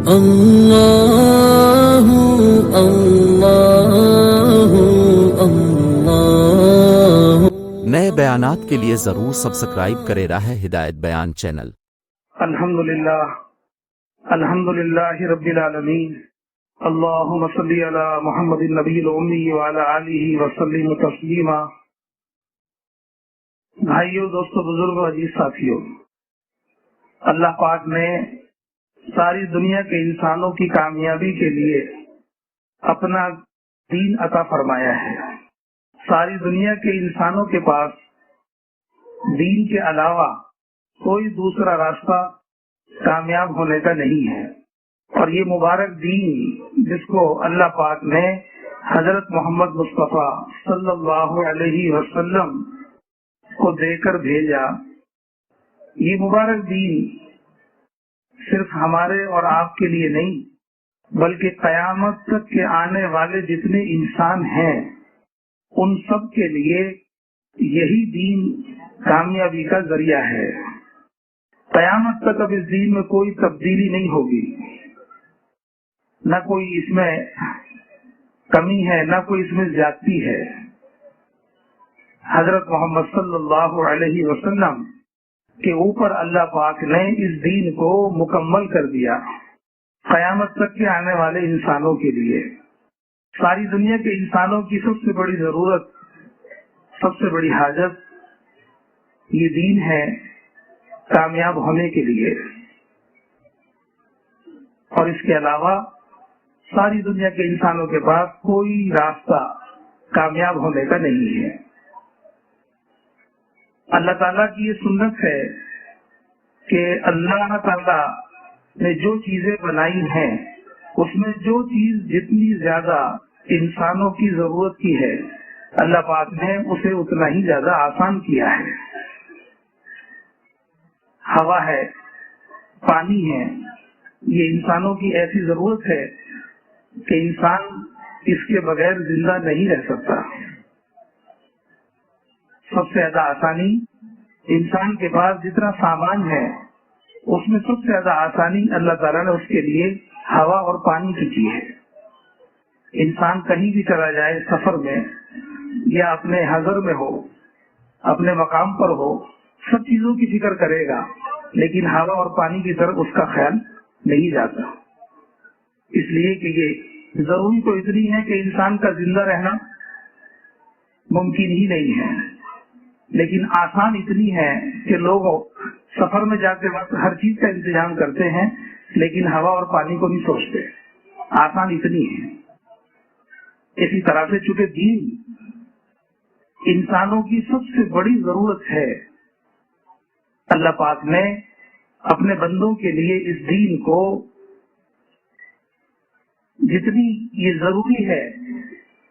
اللہ اللہ اللہ۔ نئے بیانات کے لیے ضرور سبسکرائب کرے راہ ہدایت بیان چینل۔ الحمدللہ رب العالمین، اللہم صلی علی محمد النبی الامی وعلی آلہ وسلم تسلیما۔ بھائیو، دوستو، بزرگوں، عزیز ساتھیو، اللہ پاک نے ساری دنیا کے انسانوں کی کامیابی کے لیے اپنا دین عطا فرمایا ہے۔ ساری دنیا کے انسانوں کے پاس دین کے علاوہ کوئی دوسرا راستہ کامیاب ہونے کا نہیں ہے، اور یہ مبارک دین جس کو اللہ پاک نے حضرت محمد مصطفیٰ صلی اللہ علیہ وسلم کو دے کر بھیجا، یہ مبارک دین صرف ہمارے اور آپ کے لیے نہیں بلکہ قیامت تک کے آنے والے جتنے انسان ہیں ان سب کے لیے یہی دین کامیابی کا ذریعہ ہے۔ قیامت تک اب اس دین میں کوئی تبدیلی نہیں ہوگی، نہ کوئی اس میں کمی ہے نہ کوئی اس میں زیادتی ہے۔ حضرت محمد صلی اللہ علیہ وسلم کے اوپر اللہ پاک نے اس دین کو مکمل کر دیا قیامت تک کے آنے والے انسانوں کے لیے۔ ساری دنیا کے انسانوں کی سب سے بڑی ضرورت، سب سے بڑی حاجت یہ دین ہے کامیاب ہونے کے لیے، اور اس کے علاوہ ساری دنیا کے انسانوں کے پاس کوئی راستہ کامیاب ہونے کا نہیں ہے۔ اللہ تعالیٰ کی یہ سنت ہے کہ اللہ تعالیٰ نے جو چیزیں بنائی ہیں اس میں جو چیز جتنی زیادہ انسانوں کی ضرورت کی ہے اللہ پاک نے اسے اتنا ہی زیادہ آسان کیا ہے۔ ہوا ہے، پانی ہے، یہ انسانوں کی ایسی ضرورت ہے کہ انسان اس کے بغیر زندہ نہیں رہ سکتا۔ سب سے زیادہ آسانی انسان کے پاس جتنا سامان ہے اس میں سب سے زیادہ آسانی اللہ تعالیٰ نے اس کے لیے ہوا اور پانی کی کی ہے۔ انسان کہیں بھی چلا جائے سفر میں یا اپنے حضر میں ہو، اپنے مقام پر ہو، سب چیزوں کی فکر کرے گا لیکن ہوا اور پانی کی طرف اس کا خیال نہیں جاتا، اس لیے کہ یہ ضروری تو اتنی ہے کہ انسان کا زندہ رہنا ممکن ہی نہیں ہے، لیکن آسان اتنی ہے کہ لوگ سفر میں جاتے وقت ہر چیز کا انتظام کرتے ہیں لیکن ہوا اور پانی کو نہیں سوچتے، آسان اتنی ہے۔ اسی طرح سے چونکہ دین انسانوں کی سب سے بڑی ضرورت ہے، اللہ پاک نے اپنے بندوں کے لیے اس دین کو جتنی یہ ضروری ہے،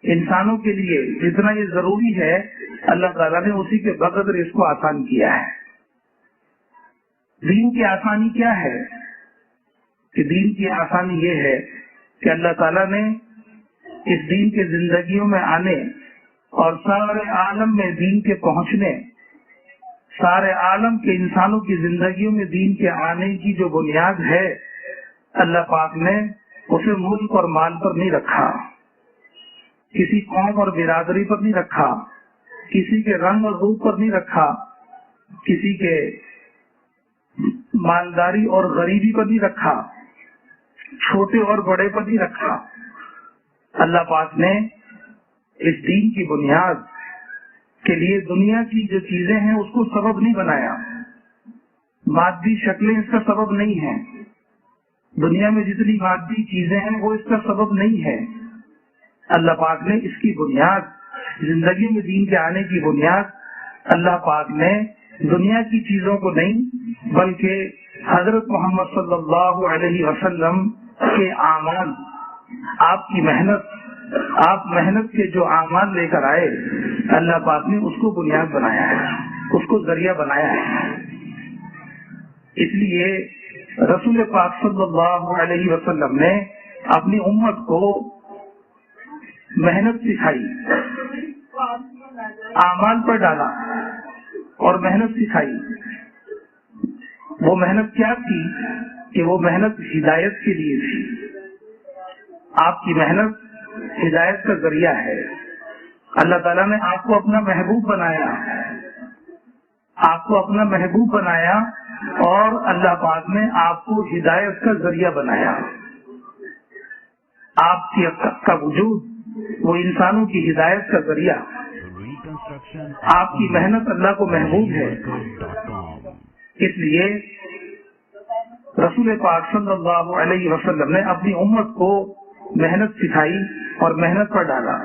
انسانوں کے لیے جتنا یہ ضروری ہے، اللہ تعالیٰ نے اسی کے بقدر اس کو آسان کیا ہے۔ دین کی آسانی کیا ہے؟ کہ دین کی آسانی یہ ہے کہ اللہ تعالیٰ نے اس دین کے زندگیوں میں آنے اور سارے عالم میں دین کے پہنچنے، سارے عالم کے انسانوں کی زندگیوں میں دین کے آنے کی جو بنیاد ہے اللہ پاک نے اسے ملک اور مال پر نہیں رکھا، کسی قوم اور برادری پر نہیں رکھا، کسی کے رنگ اور روپ پر نہیں رکھا، کسی کے مالداری اور غریبی پر نہیں رکھا، چھوٹے اور بڑے پر نہیں رکھا۔ اللہ پاک نے اس دین کی بنیاد کے لیے دنیا کی جو چیزیں ہیں اس کو سبب نہیں بنایا، مادی شکلیں اس کا سبب نہیں ہیں، دنیا میں جتنی مادی چیزیں ہیں وہ اس کا سبب نہیں ہے۔ اللہ پاک نے اس کی بنیاد، زندگی میں دین کے آنے کی بنیاد اللہ پاک نے دنیا کی چیزوں کو نہیں بلکہ حضرت محمد صلی اللہ علیہ وسلم کے اعمال، آپ کی محنت، آپ محنت کے جو اعمال لے کر آئے اللہ پاک نے اس کو بنیاد بنایا ہے، اس کو ذریعہ بنایا ہے۔ اس لیے رسول پاک صلی اللہ علیہ وسلم نے اپنی امت کو محنت سکھائی، اعمال پر ڈالا اور محنت سکھائی۔ وہ محنت کیا تھی کہ وہ محنت ہدایت کے لیے تھی. آپ کی محنت ہدایت کا ذریعہ ہے. اللہ تعالیٰ نے آپ کو اپنا محبوب بنایا، آپ کو اپنا محبوب بنایا، اور اللہ پاک نے آپ کو ہدایت کا ذریعہ بنایا. آپ کا وجود وہ انسانوں کی ہدایت کا ذریعہ. آپ کی محنت اللہ کو محبوب ہے. اس لیے رسول پاک صلی اللہ علیہ وسلم نے اپنی امت کو محنت سکھائی اور محنت پر ڈالا.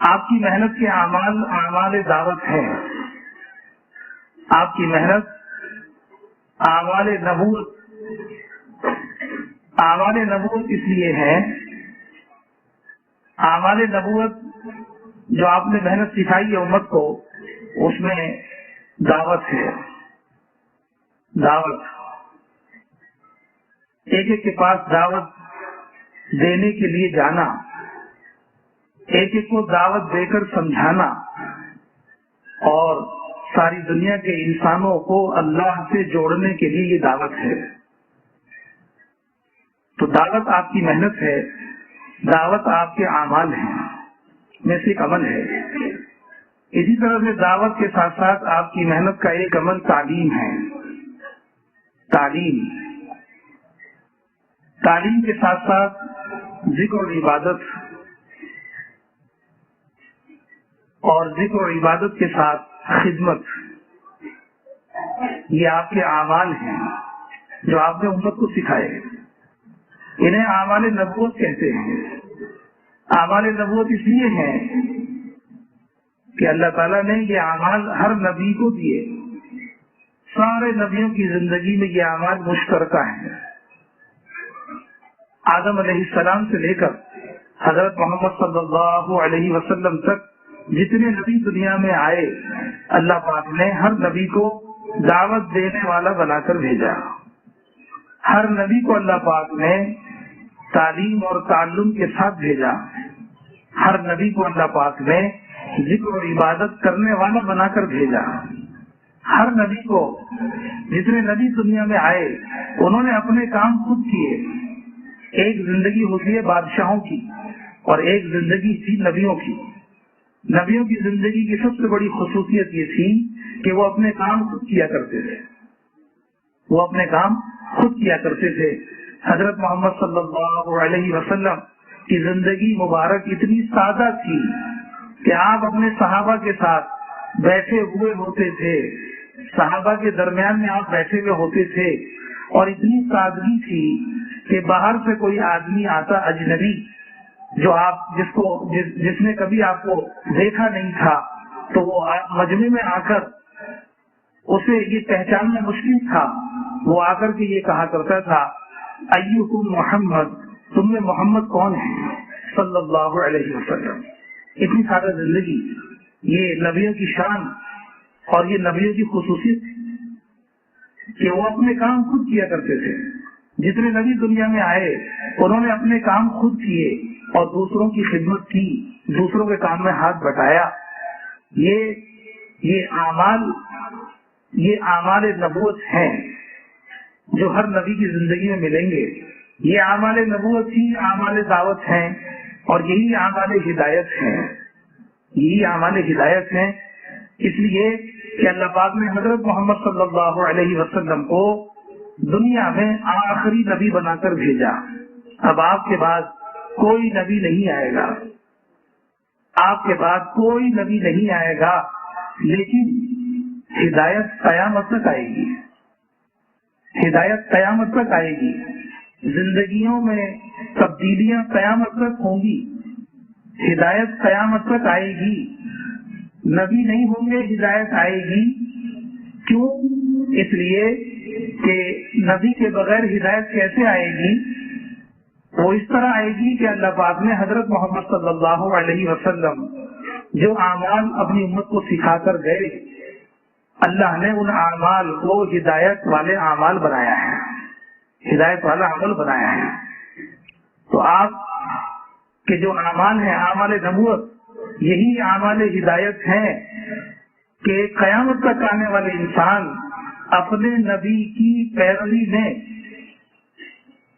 آپ کی محنت کے اعمال اعمال دعوت ہیں. آپ کی محنت اعمال نبوت اس لیے ہے. اعمال نبوت جو آپ نے محنت سکھائی ہے امت کو، اس میں دعوت ہے. دعوت ایک ایک کے پاس دعوت دینے کے لیے جانا، ایک ایک کو دعوت دے کر سمجھانا، اور ساری دنیا کے انسانوں کو اللہ سے جوڑنے کے لیے یہ دعوت ہے. تو دعوت آپ کی محنت ہے، دعوت آپ کے اعمال ہیں میں سے ایک عمل ہے. اسی طرح سے دعوت کے ساتھ ساتھ آپ کی محنت کا ایک عمل تعلیم ہے. تعلیم کے ساتھ ساتھ ذکر و عبادت، اور ذکر و عبادت کے ساتھ خدمت، یہ آپ کے اعمال ہیں جو آپ نے امت کو سکھائے. انہیں اعمال نبوت کہتے ہیں. اعمال نبوت اس لیے ہیں کہ اللہ تعالیٰ نے یہ اعمال ہر نبی کو دیے. سارے نبیوں کی زندگی میں یہ اعمال مشترکہ ہیں. آدم علیہ السلام سے لے کر حضرت محمد صلی اللہ علیہ وسلم تک جتنے نبی دنیا میں آئے، اللہ پاک نے ہر نبی کو دعوت دینے والا بنا کر بھیجا. ہر نبی کو اللہ پاک نے تعلیم اور تعلم کے ساتھ بھیجا. ہر نبی کو اللہ پاک نے ذکر اور عبادت کرنے والا بنا کر بھیجا. ہر نبی کو، جتنے نبی دنیا میں آئے، انہوں نے اپنے کام خود کیے. ایک زندگی ہوتی ہے بادشاہوں کی، اور ایک زندگی تھی نبیوں کی. نبیوں کی زندگی کی سب سے بڑی خصوصیت یہ تھی کہ وہ اپنے کام خود کیا کرتے تھے. وہ اپنے کام خود کیا کرتے تھے. حضرت محمد صلی اللہ علیہ وسلم کی زندگی مبارک اتنی سادہ تھی کہ آپ اپنے صحابہ کے ساتھ بیٹھے ہوئے ہوتے تھے. صحابہ کے درمیان میں آپ بیٹھے ہوئے ہوتے تھے، اور اتنی سادگی تھی کہ باہر سے کوئی آدمی آتا اجنبی، جو آپ جس نے کبھی آپ کو دیکھا نہیں تھا، تو وہ مجمع میں آ کر اسے یہ پہچاننا مشکل تھا. وہ آ کر کے یہ کہا کرتا تھا، ایکم محمد، تم میں محمد کون ہے صلی اللہ علیہ وسلم. اتنی سادہ زندگی، یہ نبیوں کی شان اور یہ نبیوں کی خصوصیت کہ وہ اپنے کام خود کیا کرتے تھے. جتنے نبی دنیا میں آئے، انہوں نے اپنے کام خود کیے اور دوسروں کی خدمت کی، دوسروں کے کام میں ہاتھ بٹایا. یہ اعمال نبوت ہیں جو ہر نبی کی زندگی میں ملیں گے. یہ اعمال نبوت ہی اعمال دعوت ہیں، اور یہی اعمال ہدایت ہیں. یہی اعمال ہدایت ہیں. اس لیے کہ اللہ پاک نے حضرت محمد صلی اللہ علیہ وسلم کو دنیا میں آخری نبی بنا کر بھیجا. اب آپ کے بعد کوئی نبی نہیں آئے گا. آپ کے بعد کوئی نبی نہیں آئے گا، لیکن ہدایت قیامت تک آئے گی. ہدایت قیامت تک آئے گی. زندگیوں میں تبدیلیاں قیامت تک ہوں گی. ہدایت قیامت تک آئے گی. نبی نہیں ہوں گے، ہدایت آئے گی. کیوں؟ اس لیے کہ نبی کے بغیر ہدایت کیسے آئے گی؟ وہ اس طرح آئے گی کہ اللہ پاک نے حضرت محمد صلی اللہ علیہ وسلم جو اعمال اپنی امت کو سکھا کر گئے، اللہ نے ان اعمال کو ہدایت والے اعمال بنایا ہے، ہدایت والا عمل بنایا ہے. تو آپ کے جو اعمال ہیں، اعمال نبوت، یہی اعمال ہدایت ہیں کہ قیامت تک آنے والے انسان اپنے نبی کی پیروی میں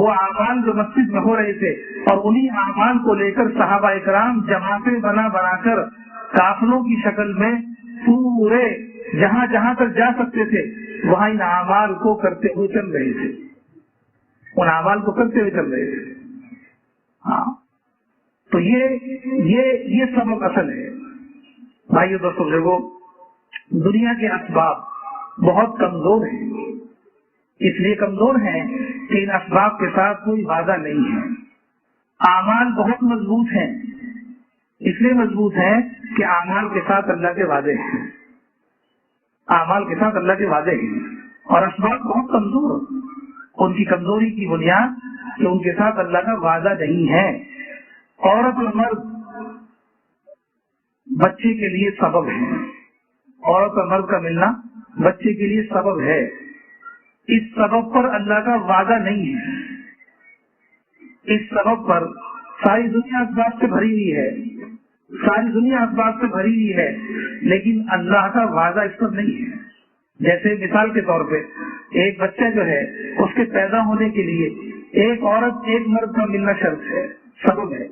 وہ اعمال جو مسجد میں ہو رہے تھے اور انہی اعمال کو لے کر صحابہ اکرام جماعتیں بنا کر قافلوں کی شکل میں پورے جہاں جہاں تک جا سکتے تھے وہاں ان اعمال کو کرتے ہوئے چل رہے تھے، ان اعمال کو کرتے ہوئے چل رہے تھے۔ ہاں، تو یہ سبب اصل ہے۔ بھائیو دوستو بزرگو، دنیا کے اسباب بہت کمزور ہیں، اس لیے کمزور ہیں کہ ان اسباب کے ساتھ کوئی وعدہ نہیں ہے۔ اعمال بہت مضبوط ہیں، اس لیے مضبوط ہیں کہ اعمال کے ساتھ اللہ کے وعدے ہیں، اعمال کے ساتھ اللہ کے وعدے ہیں، اور اسباب بہت کمزور، ان کی کمزوری کی بنیاد کہ ان کے ساتھ اللہ کا وعدہ نہیں ہے۔ عورت اور مرد بچے کے لیے سبب ہے، عورت اور مرد کا ملنا بچے کے لیے سبب ہے، اس سبب پر اللہ کا وعدہ نہیں ہے۔ اس سبب پر ساری دنیا اسباب سے بھری ہوئی ہے، ساری دنیا اسباب سے بھری ہوئی ہے، لیکن اللہ کا وعدہ اس پر نہیں ہے۔ جیسے مثال کے طور پہ ایک بچہ جو ہے اس کے پیدا ہونے کے لیے ایک عورت ایک مرد کا ملنا شرط ہے، سبب ہے،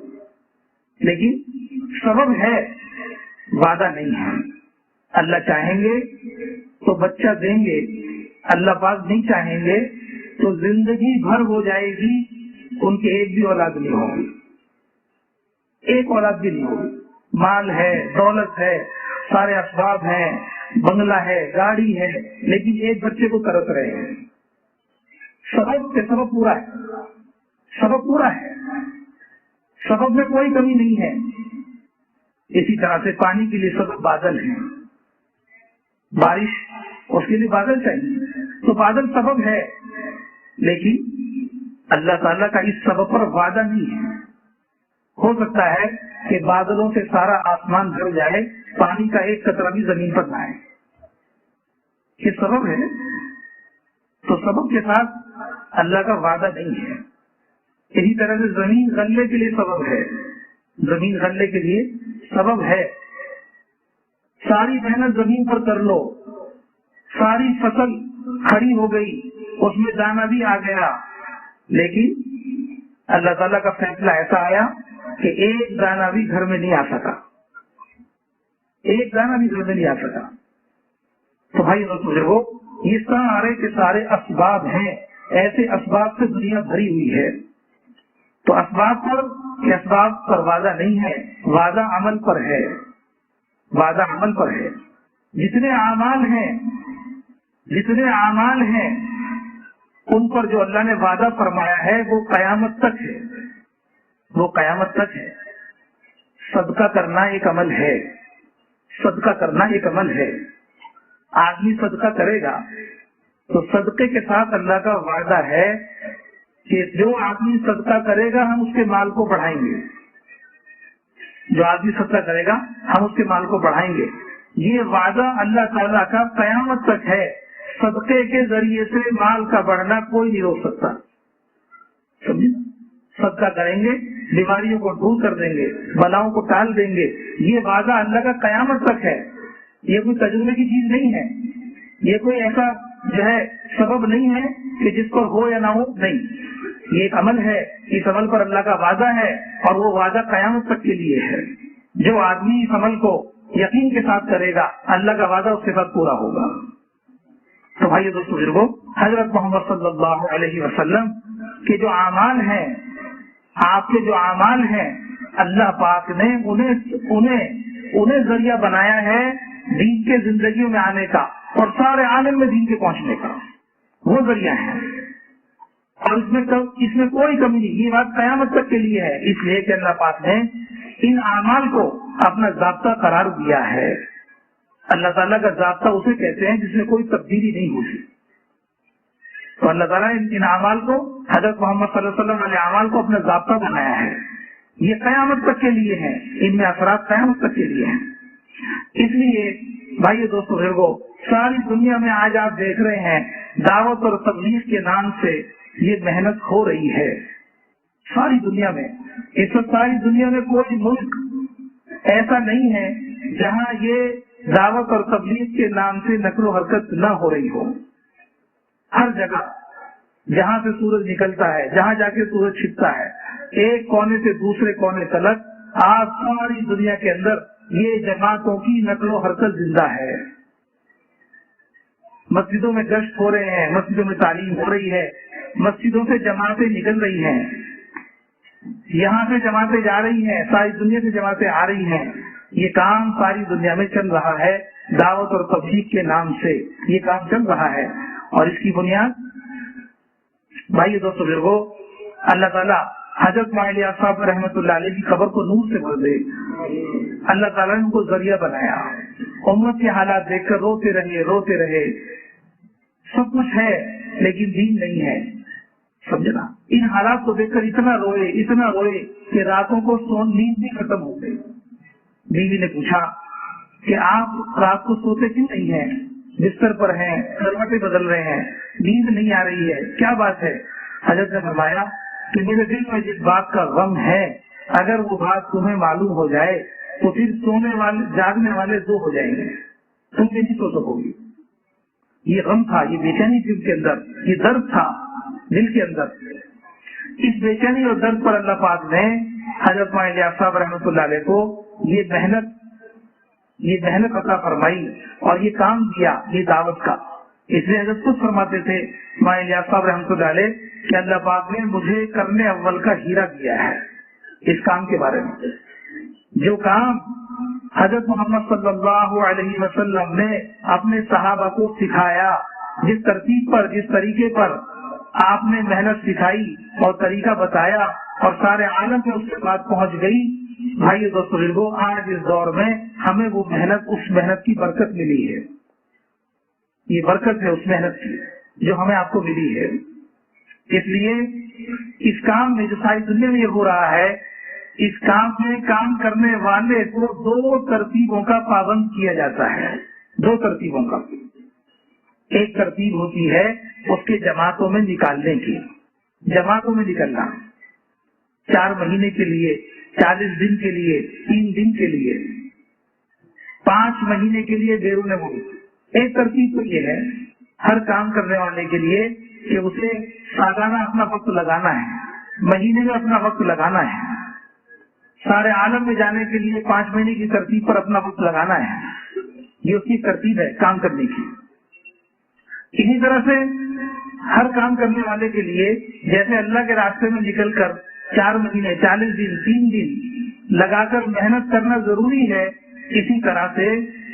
لیکن سبب ہے، وعدہ نہیں ہے۔ اللہ چاہیں گے تو بچہ دیں گے، اللہ پاک نہیں چاہیں گے تو زندگی بھر ہو جائے گی، ان کی ایک بھی اولاد نہیں ہوگی، ایک اولاد بھی نہیں ہوگی۔ مال ہے، دولت ہے، سارے اسباب ہیں، بنگلہ ہے، گاڑی ہے، لیکن ایک بچے کو ترس رہے ہیں۔ سبب پورا ہے، سبب پورا ہے، سبب میں کوئی کمی نہیں ہے۔ اسی طرح سے پانی کے لیے سبب بادل ہیں، بارش اس کے لیے بادل چاہیے، تو بادل سبب ہے، لیکن اللہ تعالیٰ کا اس سبب پر وعدہ نہیں ہے۔ ہو سکتا ہے کہ بادلوں سے سارا آسمان بھر جائے، پانی کا ایک قطرہ بھی زمین پر نہ آئے، یہ سبب ہے، تو سبب کے ساتھ اللہ کا وعدہ نہیں ہے۔ اسی طرح سے زمین غلے کے لیے سبب ہے، زمین غلے کے لیے سبب ہے۔ ساری محنت زمین پر کر لو، ساری فصل کھڑی ہو گئی، اس میں دانا بھی آ گیا، لیکن اللہ تعالیٰ کا فیصلہ ایسا آیا کہ ایک دانہ بھی گھر میں نہیں آ سکا، ایک دانہ بھی گھر میں نہیں آ سکا۔ تو بھائی بزرگوں، یہ سارے کے سارے اسباب ہیں، ایسے اسباب سے دنیا بھری ہوئی ہے۔ تو اسباب پر وعدہ نہیں ہے، وعدہ عمل پر ہے، وعدہ عمل پر ہے۔ جتنے اعمال ہیں ان پر جو اللہ نے وعدہ فرمایا ہے وہ قیامت تک ہے، وہ قیامت تک ہے۔ صدقہ کرنا ایک عمل ہے، صدقہ کرنا ایک عمل ہے۔ آدمی صدقہ کرے گا تو صدقے کے ساتھ اللہ کا وعدہ ہے کہ جو آدمی صدقہ کرے گا ہم اس کے مال کو بڑھائیں گے، جو آدمی صدقہ کرے گا ہم اس کے مال کو بڑھائیں گے۔ یہ وعدہ اللہ تعالیٰ کا قیامت تک ہے۔ صدقے کے ذریعے سے مال کا بڑھنا کوئی نہیں روک سکتا، سمجھے؟ صدقہ کریں گے، بیماریوں کو دور کر دیں گے، بلاؤں کو ٹال دیں گے، یہ وعدہ اللہ کا قیامت تک ہے۔ یہ کوئی تجربے کی چیز نہیں ہے، یہ کوئی ایسا جو ہے سبب نہیں ہے کہ جس پر ہو یا نہ ہو، نہیں، یہ ایک عمل ہے، اس عمل پر اللہ کا وعدہ ہے، اور وہ وعدہ قیامت تک کے لیے ہے۔ جو آدمی اس عمل کو یقین کے ساتھ کرے گا اللہ کا وعدہ اس کے ساتھ پورا ہوگا۔ تو بھائی دوستو بزرگوں، حضرت محمد صلی اللہ علیہ وسلم کے جو اعمال ہیں، آپ کے جو اعمال ہیں، اللہ پاک نے انہیں ذریعہ بنایا ہے دین کے زندگیوں میں آنے کا، اور سارے عالم میں دین کے پہنچنے کا، وہ ذریعہ ہے، اور اس میں کوئی کمی نہیں۔ یہ بات قیامت تک کے لیے ہے، اس لیے کہ اللہ پاک نے ان اعمال کو اپنا ضابطہ قرار دیا ہے۔ اللہ تعالیٰ کا ضابطہ اسے کہتے ہیں جس میں کوئی تبدیلی نہیں ہوتی۔ تو اللہ تعالیٰ نے ان اعمال کو، حضرت محمد صلی اللہ علیہ وسلم والے اعمال کو اپنا ضابطہ بنایا ہے، یہ قیامت تک کے لیے ہے، ان میں اثرات قیامت تک کے لیے ہیں۔ اس لیے بھائی دوستو بزرگوں، ساری دنیا میں آج آپ دیکھ رہے ہیں دعوت اور تبلیغ کے نام سے یہ محنت ہو رہی ہے ساری دنیا میں۔ اس وقت ساری دنیا میں کوئی ملک ایسا نہیں ہے جہاں یہ دعوت اور تبلیغ کے نام سے نقل و حرکت نہ ہو رہی ہو۔ ہر جگہ جہاں سے سورج نکلتا ہے، جہاں جا کے سورج چھپتا ہے، ایک کونے سے دوسرے کونے تلک آج ساری دنیا کے اندر یہ جماعتوں کی نقل و حرکت زندہ ہے۔ مسجدوں میں گشت ہو رہے ہیں، مسجدوں میں تعلیم ہو رہی ہے، مسجدوں سے جماعتیں نکل رہی ہیں، یہاں سے جماعتیں جا رہی ہیں، ساری دنیا سے جماعتیں آ رہی ہیں۔ یہ کام ساری دنیا میں چل رہا ہے، دعوت اور تبلیغ کے نام سے یہ کام چل رہا ہے۔ اور اس کی بنیاد بھائی دوستو بزرگو، اللہ تعالیٰ حضرت معلیہ صاحب رحمۃ اللہ علیہ کی قبر کو نور سے بھر دے۔ اللہ تعالیٰ نے ان کو ذریعہ بنایا، امت کے حالات دیکھ کر روتے رہے، سب کچھ ہے لیکن دین نہیں ہے، سمجھنا۔ ان حالات کو دیکھ کر اتنا روئے کہ راتوں کو نیند بھی ختم ہو گئی۔ بیوی نے پوچھا کہ آپ رات کو سوتے کیوں نہیں ہیں؟ بستر پر ہیں، کروٹیں بدل رہے ہیں، نیند نہیں آ رہی ہے، کیا بات ہے؟ حضرت نے فرمایا کہ میرے دل میں جس بات کا غم ہے، اگر وہ بات تمہیں معلوم ہو جائے تو پھر جاگنے والے دو ہو جائیں گے، تم نہیں سو سکو گی۔ یہ غم تھا، یہ بے چینی تھی ان کے اندر، یہ درد تھا دل کے اندر۔ اس بے چینی اور درد پر اللہ پاک نے حضرت معلیہ صاحب رحمۃ اللہ علیہ کو یہ محنت عطا فرمائی اور یہ کام دیا، یہ دعوت کا۔ اس لیے حضرت خود فرماتے تھے معلیہ صاحب رحمۃ اللہ علیہ کہ اللہ پاک نے مجھے کرنے اول کا ہیرا دیا ہے اس کام کے بارے میں۔ جو کام حضرت محمد صلی اللہ علیہ وسلم نے اپنے صحابہ کو سکھایا، جس ترتیب پر، جس طریقے پر آپ نے محنت سکھائی اور طریقہ بتایا اور سارے عالم میں اس کے بعد پہنچ گئی، بھائی دوستو بزرگو، آج اس دور میں ہمیں وہ محنت، اس محنت کی برکت ملی ہے۔ یہ برکت ہے اس محنت کی جو ہمیں آپ کو ملی ہے۔ اس لیے اس کام میں جو ساری دنیا میں یہ ہو رہا ہے، اس کام میں کام کرنے والے کو دو ترتیبوں کا پابند کیا جاتا ہے، دو ترتیبوں کا۔ ایک ترتیب ہوتی ہے اس کے جماعتوں میں نکالنے کی، جماعتوں میں نکلنا، 4 مہینے کے لیے، 40 دن کے لیے، 3 دن کے لیے، 5 مہینے کے لیے بیرون ملک۔ ایک ترتیب تو یہ ہے ہر کام کرنے والے کے لیے کہ اسے سالانہ اپنا وقت لگانا ہے، مہینے میں اپنا وقت لگانا ہے، سارے عالم میں جانے کے لیے 5 مہینے کی ترتیب پر اپنا وقت لگانا ہے۔ یہ اس کی ترتیب ہے کام کرنے کی۔ اسی طرح سے ہر کام کرنے والے کے لیے جیسے اللہ کے راستے میں نکل کر 4 مہینے، 40 دن، 3 دن لگا کر محنت کرنا ضروری ہے، اسی طرح سے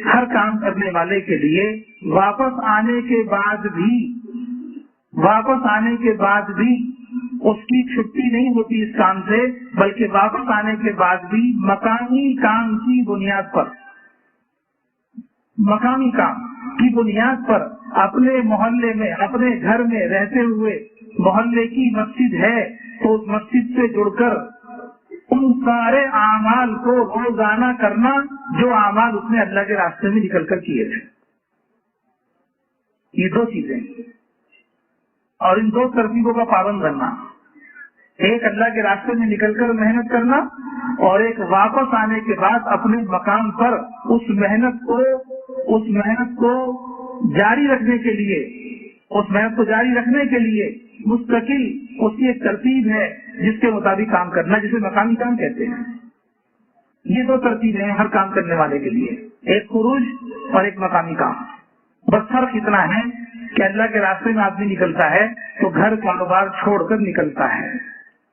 ہر کام کرنے والے کے لیے واپس آنے کے بعد بھی اس کی چھٹی نہیں ہوتی اس کام سے، بلکہ واپس آنے کے بعد بھی مقامی کام کی بنیاد پر، مقامی کام کی بنیاد پر اپنے محلے میں، اپنے گھر میں رہتے ہوئے، محلے کی مسجد ہے تو اس مسجد سے جڑ کر ان سارے اعمال کو روزانہ کرنا جو اعمال اس نے اللہ کے راستے میں نکل کر کیے تھے۔ یہ 2 چیزیں، اور ان 2 ترتیبوں کا پابند بننا، ایک اللہ کے راستے میں نکل کر محنت کرنا، اور ایک واپس آنے کے بعد اپنے مقام پر اس محنت کو جاری رکھنے کے لیے مستقل اس کی ایک ترتیب ہے جس کے مطابق کام کرنا، جسے مقامی کام کہتے ہیں۔ یہ 2 ترتیب ہیں ہر کام کرنے والے کے لیے، ایک خروج اور ایک مقامی کام۔ بس فرق اتنا ہے کہ اللہ کے راستے میں آدمی نکلتا ہے تو گھر کاروبار چھوڑ کر نکلتا ہے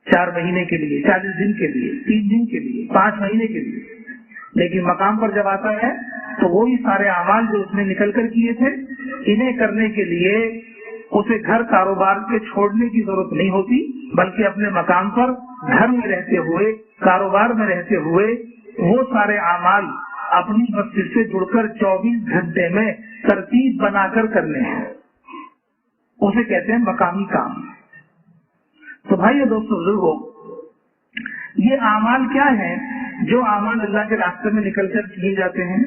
4 مہینے کے لیے، 40 دن کے لیے، 3 دن کے لیے، 5 مہینے کے لیے، لیکن مقام پر جب آتا ہے تو وہی سارے اعمال جو اس نے نکل کر کیے تھے، انہیں کرنے کے لیے اسے گھر کاروبار کے چھوڑنے کی ضرورت نہیں ہوتی، بلکہ اپنے مقام پر گھر میں رہتے ہوئے، کاروبار میں رہتے ہوئے وہ سارے اعمال اپنی مسجد سے جڑ کر 24 گھنٹے میں ترتیب بنا کر کرنے ہیں، اسے کہتے ہیں مقامی کام۔ تو بھائی دوستو بزرگوں، یہ اعمال کیا ہیں جو اعمال اللہ کے راستے میں نکل کر کیے جاتے ہیں،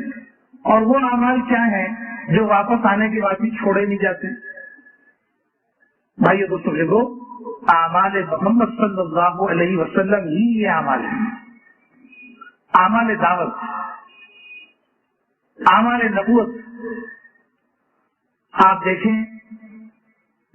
اور وہ اعمال کیا ہیں جو واپس آنے کے بعد بھی چھوڑے نہیں جاتے؟ بھائی دوستو بزرگوں، اعمال محمد صلی اللہ علیہ وسلم ہی یہ اعمال ہیں، اعمال دعوت، اعمال نبوت۔ آپ دیکھیں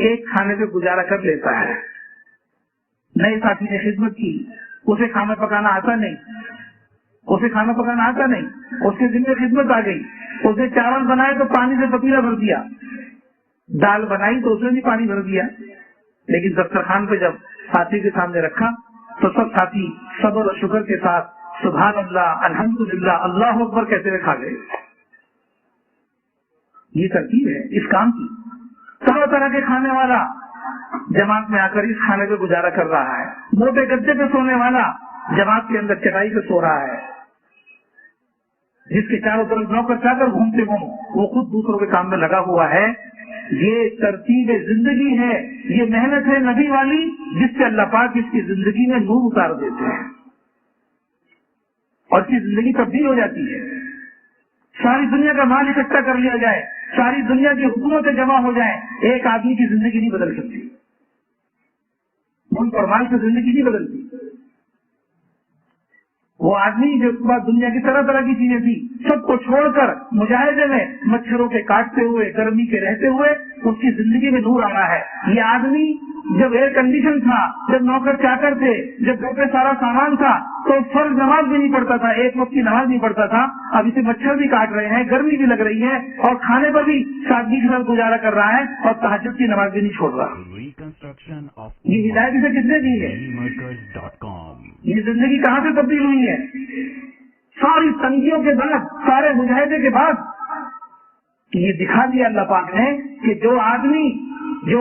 ایک کھانے پہ گزارا کر لیتا ہے. نئے ساتھی نے خدمت کی, اسے کھانا پکانا آتا نہیں, اس کے دن میں خدمت آ گئی, اس نے چاول بنائے تو پانی سے پتیلا بھر دیا, دال بنائی تو اس نے بھی پانی بھر دیا, لیکن دسترخوان پہ جب ساتھی کے سامنے رکھا تو سب ساتھی صبر اور شکر کے ساتھ سبحان اللہ, الحمدللہ, اللہ اکبر کہتے ہوئے کھا گئے. یہ ترکیب ہے اس کام کی. طرح طرح کے کھانے والا جماعت میں آ کر اس کھانے پہ گزارا کر رہا ہے. موٹے گدے پہ سونے والا جماعت کے اندر چٹائی پہ سو رہا ہے. جس کے چاروں طرف نوکر چاکر گھومتے ہوں وہ خود دوسروں کے کام میں لگا ہوا ہے. یہ ترتیب زندگی ہے, یہ محنت ہے نبی والی, جس سے اللہ پاک اس کی زندگی میں نور اتار دیتے ہیں اور اس کی زندگی تبدیل ہو جاتی ہے. ساری دنیا کا مال اکٹھا کر لیا جائے, ساری دنیا کی حکومتیں جمع ہو جائیں, ایک آدمی کی زندگی نہیں بدل سکتی. ملک اور مال کی زندگی نہیں بدلتی. وہ آدمی جو اس کے بعد دنیا کی طرح طرح کی چیزیں تھی سب کو چھوڑ کر مجاہدے میں مچھروں کے کاٹتے ہوئے, گرمی کے رہتے ہوئے اس کی زندگی میں نور آ رہا ہے. یہ آدمی جب ایئر کنڈیشن تھا, جب نوکر چاکر تھے, جب گھر پہ سارا سامان تھا تو فرض نماز بھی نہیں پڑھتا تھا, ایک وقت کی نماز نہیں پڑھتا تھا. اب اسے مچھر بھی کاٹ رہے ہیں, گرمی بھی لگ رہی ہے اور کھانے پر بھی سادگی کے ساتھ گزارا کر رہا ہے اور تہجد کی نماز بھی نہیں چھوڑ رہا. یہ ہدایت اسے کس نے دی ہے؟ یہ زندگی کہاں سے تبدیل ہوئی ہے؟ ساری تنگیوں کے بعد, سارے مجاہدے کے بعد یہ دکھا دیا اللہ پاک نے کہ جو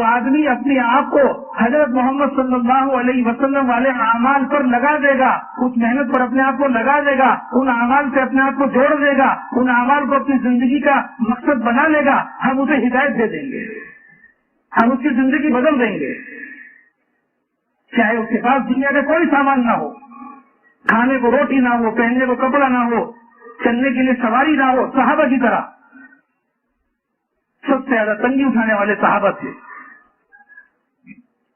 آدمی اپنے آپ کو حضرت محمد صلی اللہ علیہ وسلم والے اعمال پر لگا دے گا, اس محنت پر اپنے آپ کو لگا دے گا, ان اعمال سے اپنے آپ کو جوڑ دے گا, ان اعمال کو اپنی زندگی کا مقصد بنا لے گا, ہم اسے ہدایت دے دیں گے, ہم اس کی زندگی بدل دیں گے. چاہے اس کے پاس دنیا کا کوئی سامان نہ ہو, کھانے کو روٹی نہ ہو, پہننے کو کپڑا نہ ہو, چلنے کے لیے سواری نہ ہو. صحابہ کی طرح سب سے زیادہ تنگی اٹھانے والے صحابہ تھے,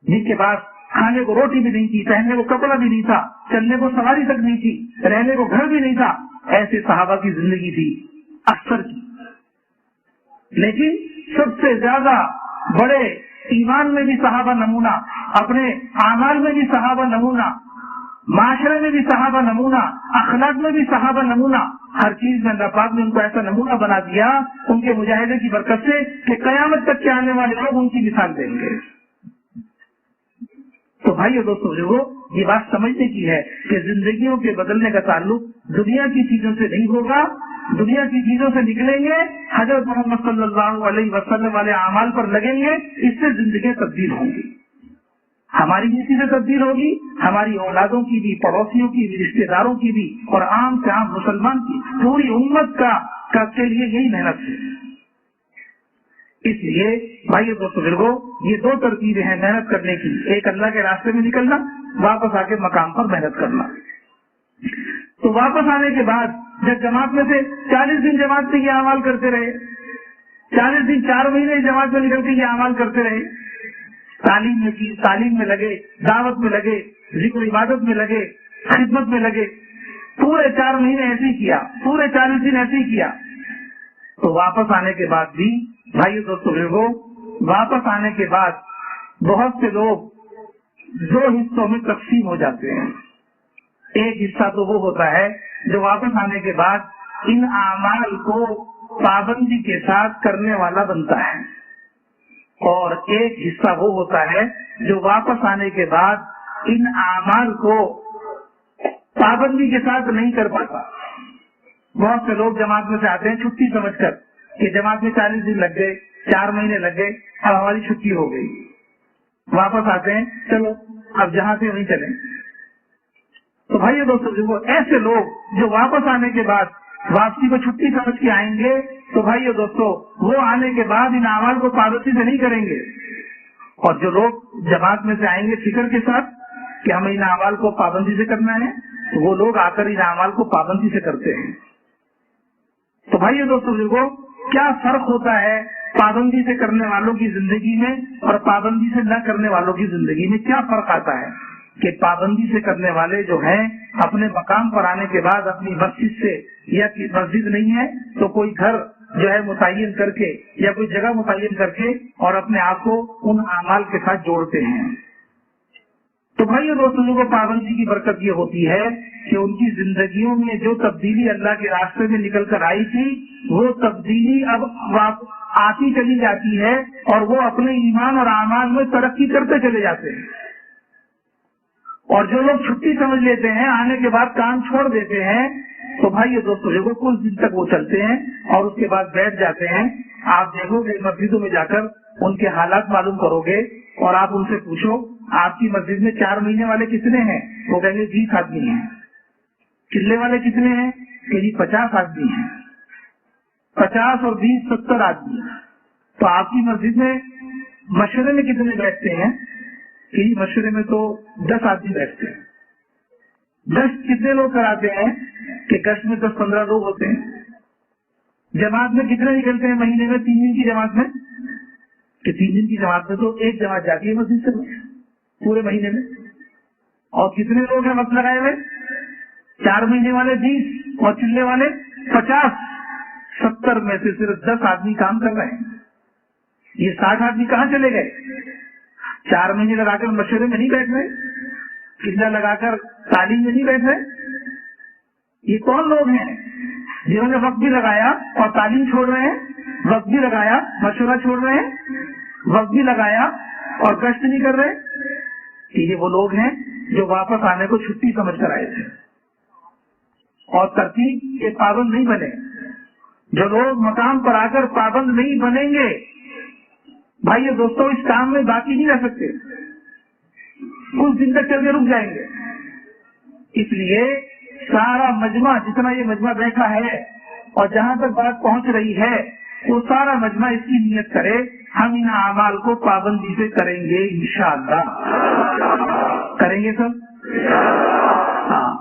جن کے پاس کھانے کو روٹی بھی نہیں تھی, پہننے کو کپڑا بھی نہیں تھا, چلنے کو سواری تک نہیں تھی, رہنے کو گھر بھی نہیں تھا. ایسے صحابہ کی زندگی تھی اکثر کی. لیکن سب سے زیادہ بڑے ایمان میں بھی صحابہ نمونہ, اپنے اعمال میں بھی صحابہ نمونہ, معاشرے میں بھی صحابہ نمونہ, اخلاق میں بھی صحابہ نمونہ, ہر چیز میں اللہ پاک نے ان کو ایسا نمونہ بنا دیا ان کے مجاہدے کی برکت سے کہ قیامت تک کے آنے والے لوگ ان کی مثال دیں گے. تو بھائی اور دوستوں بزرگوں, یہ بات سمجھنے کی ہے کہ زندگیوں کے بدلنے کا تعلق دنیا کی چیزوں سے نہیں ہوگا. دنیا کی چیزوں سے نکلیں گے, حضرت محمد صلی اللہ علیہ وسلم والے اعمال پر لگیں گے, اس سے زندگیاں تبدیل ہوں گی. ہماری بھی چیزیں تبدیل ہوگی, ہماری اولادوں کی بھی, پڑوسیوں کی بھی, رشتے داروں کی بھی, اور عام سے عام مسلمان کی, پوری امت کا کے لیے یہی محنت ہے. اس لیے بھائی دوستوں بزرگوں, یہ دو ترتیبیں ہیں محنت کرنے کی. ایک اللہ کے راستے میں نکلنا, واپس آ کے مقام پر محنت کرنا. تو واپس آنے کے بعد جب جماعت میں سے 40 دن جماعت سے یہ اعمال کرتے رہے, 40 دن 4 مہینے جماعت میں نکل کے یہ اعمال کرتے رہے, تعلیم میں لگے, دعوت میں لگے, ذکر عبادت میں لگے, خدمت میں لگے, پورے 4 مہینے ایسے ہی کیا, پورے 40 دن ایسے ہی کیا. تو واپس آنے کے بعد بھی بھائی دوستوں بزرگوں, واپس آنے کے بعد بہت سے لوگ 2 حصوں میں تقسیم ہو جاتے ہیں. ایک حصہ تو وہ ہوتا ہے جو واپس آنے کے بعد ان اعمال کو پابندی کے ساتھ کرنے والا بنتا ہے, اور ایک حصہ وہ ہوتا ہے جو واپس آنے کے بعد ان اعمال کو پابندی کے ساتھ نہیں کر پاتا. بہت سے لوگ جماعت میں سے آتے ہیں چھٹی سمجھ کر کہ جماعت میں 40 دن لگ گئے, 4 مہینے لگ گئے, اب ہماری چھٹی ہو گئی. واپس آتے ہیں, چلو اب جہاں سے وہیں چلیں. تو بھائی دوستوں دیکھو, ایسے لوگ جو واپس آنے کے بعد واپسی کو چھٹی سمجھ کے آئیں گے, تو بھائی دوستوں وہ آنے کے بعد ان اعمال کو پابندی سے نہیں کریں گے. اور جو لوگ جماعت میں سے آئیں گے فکر کے ساتھ کہ ہمیں ان اعمال کو پابندی سے کرنا ہے, تو وہ لوگ آ کر ان اعمال کو پابندی سے کرتے ہیں. تو بھائی دوستوں دیکھو, کیا فرق ہوتا ہے پابندی سے کرنے والوں کی زندگی میں اور پابندی سے نہ کرنے والوں کی زندگی میں؟ کیا فرق آتا ہے کہ پابندی سے کرنے والے جو ہیں اپنے مقام پر آنے کے بعد اپنی مسجد سے, یا مسجد نہیں ہے تو کوئی گھر جو ہے متعین کر کے یا کوئی جگہ متعین کر کے اور اپنے آپ کو ان اعمال کے ساتھ جوڑتے ہیں. تو بھائی دوستوں کو پابندی کی برکت یہ ہوتی ہے کہ ان کی زندگیوں میں جو تبدیلی اللہ کے راستے میں نکل کر آئی تھی وہ تبدیلی اب آتی چلی جاتی ہے اور وہ اپنے ایمان اور اعمال میں ترقی کرتے چلے جاتے ہیں. اور جو لوگ چھٹی سمجھ لیتے ہیں آنے کے بعد کام چھوڑ دیتے ہیں تو بھائی یہ دوستوں دیکھو کچھ دن تک وہ چلتے ہیں اور اس کے بعد بیٹھ جاتے ہیں. آپ دیکھو گے مسجدوں میں جا کر ان کے حالات معلوم کرو گے اور آپ ان سے پوچھو آپ کی مسجد میں 4 مہینے والے کتنے ہیں؟ وہ کہیں گے 20 آدمی ہیں. چلے والے کتنے ہیں؟ کہ جی 50 آدمی ہیں. 50 اور 20 70 آدمی. تو آپ کی مسجد میں مشورے میں کتنے بیٹھتے ہیں؟ کہ جی مشورے میں تو 10 آدمی بیٹھتے ہیں. 10 کتنے لوگ کراتے ہیں؟ کہ گشت میں 10-15 لوگ ہوتے ہیں. جماعت میں کتنے نکلتے ہیں مہینے میں 3 دن کی جماعت میں؟ کہ 3 دن کی جماعت میں تو ایک جماعت جاتی ہے مسجد سے پورے مہینے میں. اور کتنے لوگ ہیں وقت لگائے ہوئے؟ 4 مہینے والے 20 اور چلے والے 50. 70 میں سے صرف 10 آدمی کام کر رہے ہیں. یہ 60 آدمی کہاں چلے گئے؟ 4 مہینے لگا کر مشورے میں نہیں بیٹھ رہے, چلا لگا کر تعلیم میں نہیں بیٹھ رہے. یہ کون لوگ ہیں جنہوں نے وقت بھی لگایا اور تعلیم چھوڑ رہے ہیں, وقت بھی لگایا مشورہ چھوڑ رہے ہیں, وقت بھی لگایا اور کشت نہیں کر رہے؟ کہ یہ وہ لوگ ہیں جو واپس آنے کو چھٹی سمجھ کر آئے تھے اور ترتیب کے پابند نہیں بنے. جو لوگ مقام پر آ کر پابند نہیں بنیں گے بھائی دوستوں اس کام میں باقی نہیں رہ سکتے, کچھ دن تک چل کے رک جائیں گے. اس لیے سارا مجمع جتنا یہ مجمع بیٹھا ہے اور جہاں تک بات پہنچ رہی ہے وہ سارا مجمع اس کی نیت کرے ہم ان اعمال کو پابندی سے کریں گے انشاءاللہ. کریں گے سب, ہاں,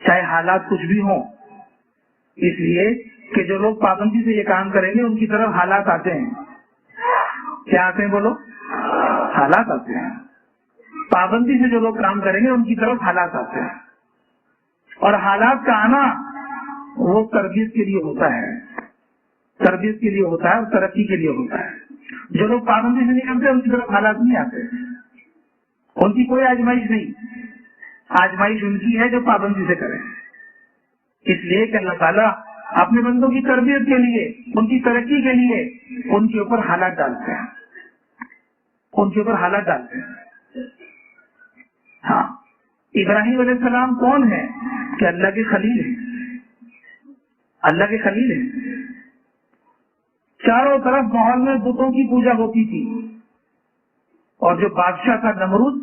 چاہے حالات کچھ بھی ہوں. اس لیے کہ جو لوگ پابندی سے یہ کام کریں گے ان کی طرف حالات آتے ہیں. کیا آتے ہیں بولو؟ حالات آتے ہیں. پابندی سے جو لوگ کام کریں گے ان کی طرف حالات آتے ہیں. اور حالات کا آنا وہ تربیت کے لیے ہوتا ہے, تربیت کے لیے ہوتا ہے اور ترقی کے لیے ہوتا ہے. جو لوگ پابندی سے نہیں کرتے ان کی طرف حالات نہیں آتے, ان کی کوئی آزمائش نہیں. آزمائش ان کی ہے جو پابندی سے کریں. اس لیے کہ اللہ تعالیٰ اپنے بندوں کی تربیت کے لیے, ان کی ترقی کے لیے ان کے اوپر حالات ڈالتے ہیں, ان کے اوپر حالات ڈالتے ہیں. ہاں, ابراہیم علیہ السلام کون ہے؟ کہ اللہ کے خلیل ہیں, اللہ کے خلیل ہیں. چاروں طرف ماحول میں بتوں کی پوجا ہوتی تھی اور جو بادشاہ تھا نمرود,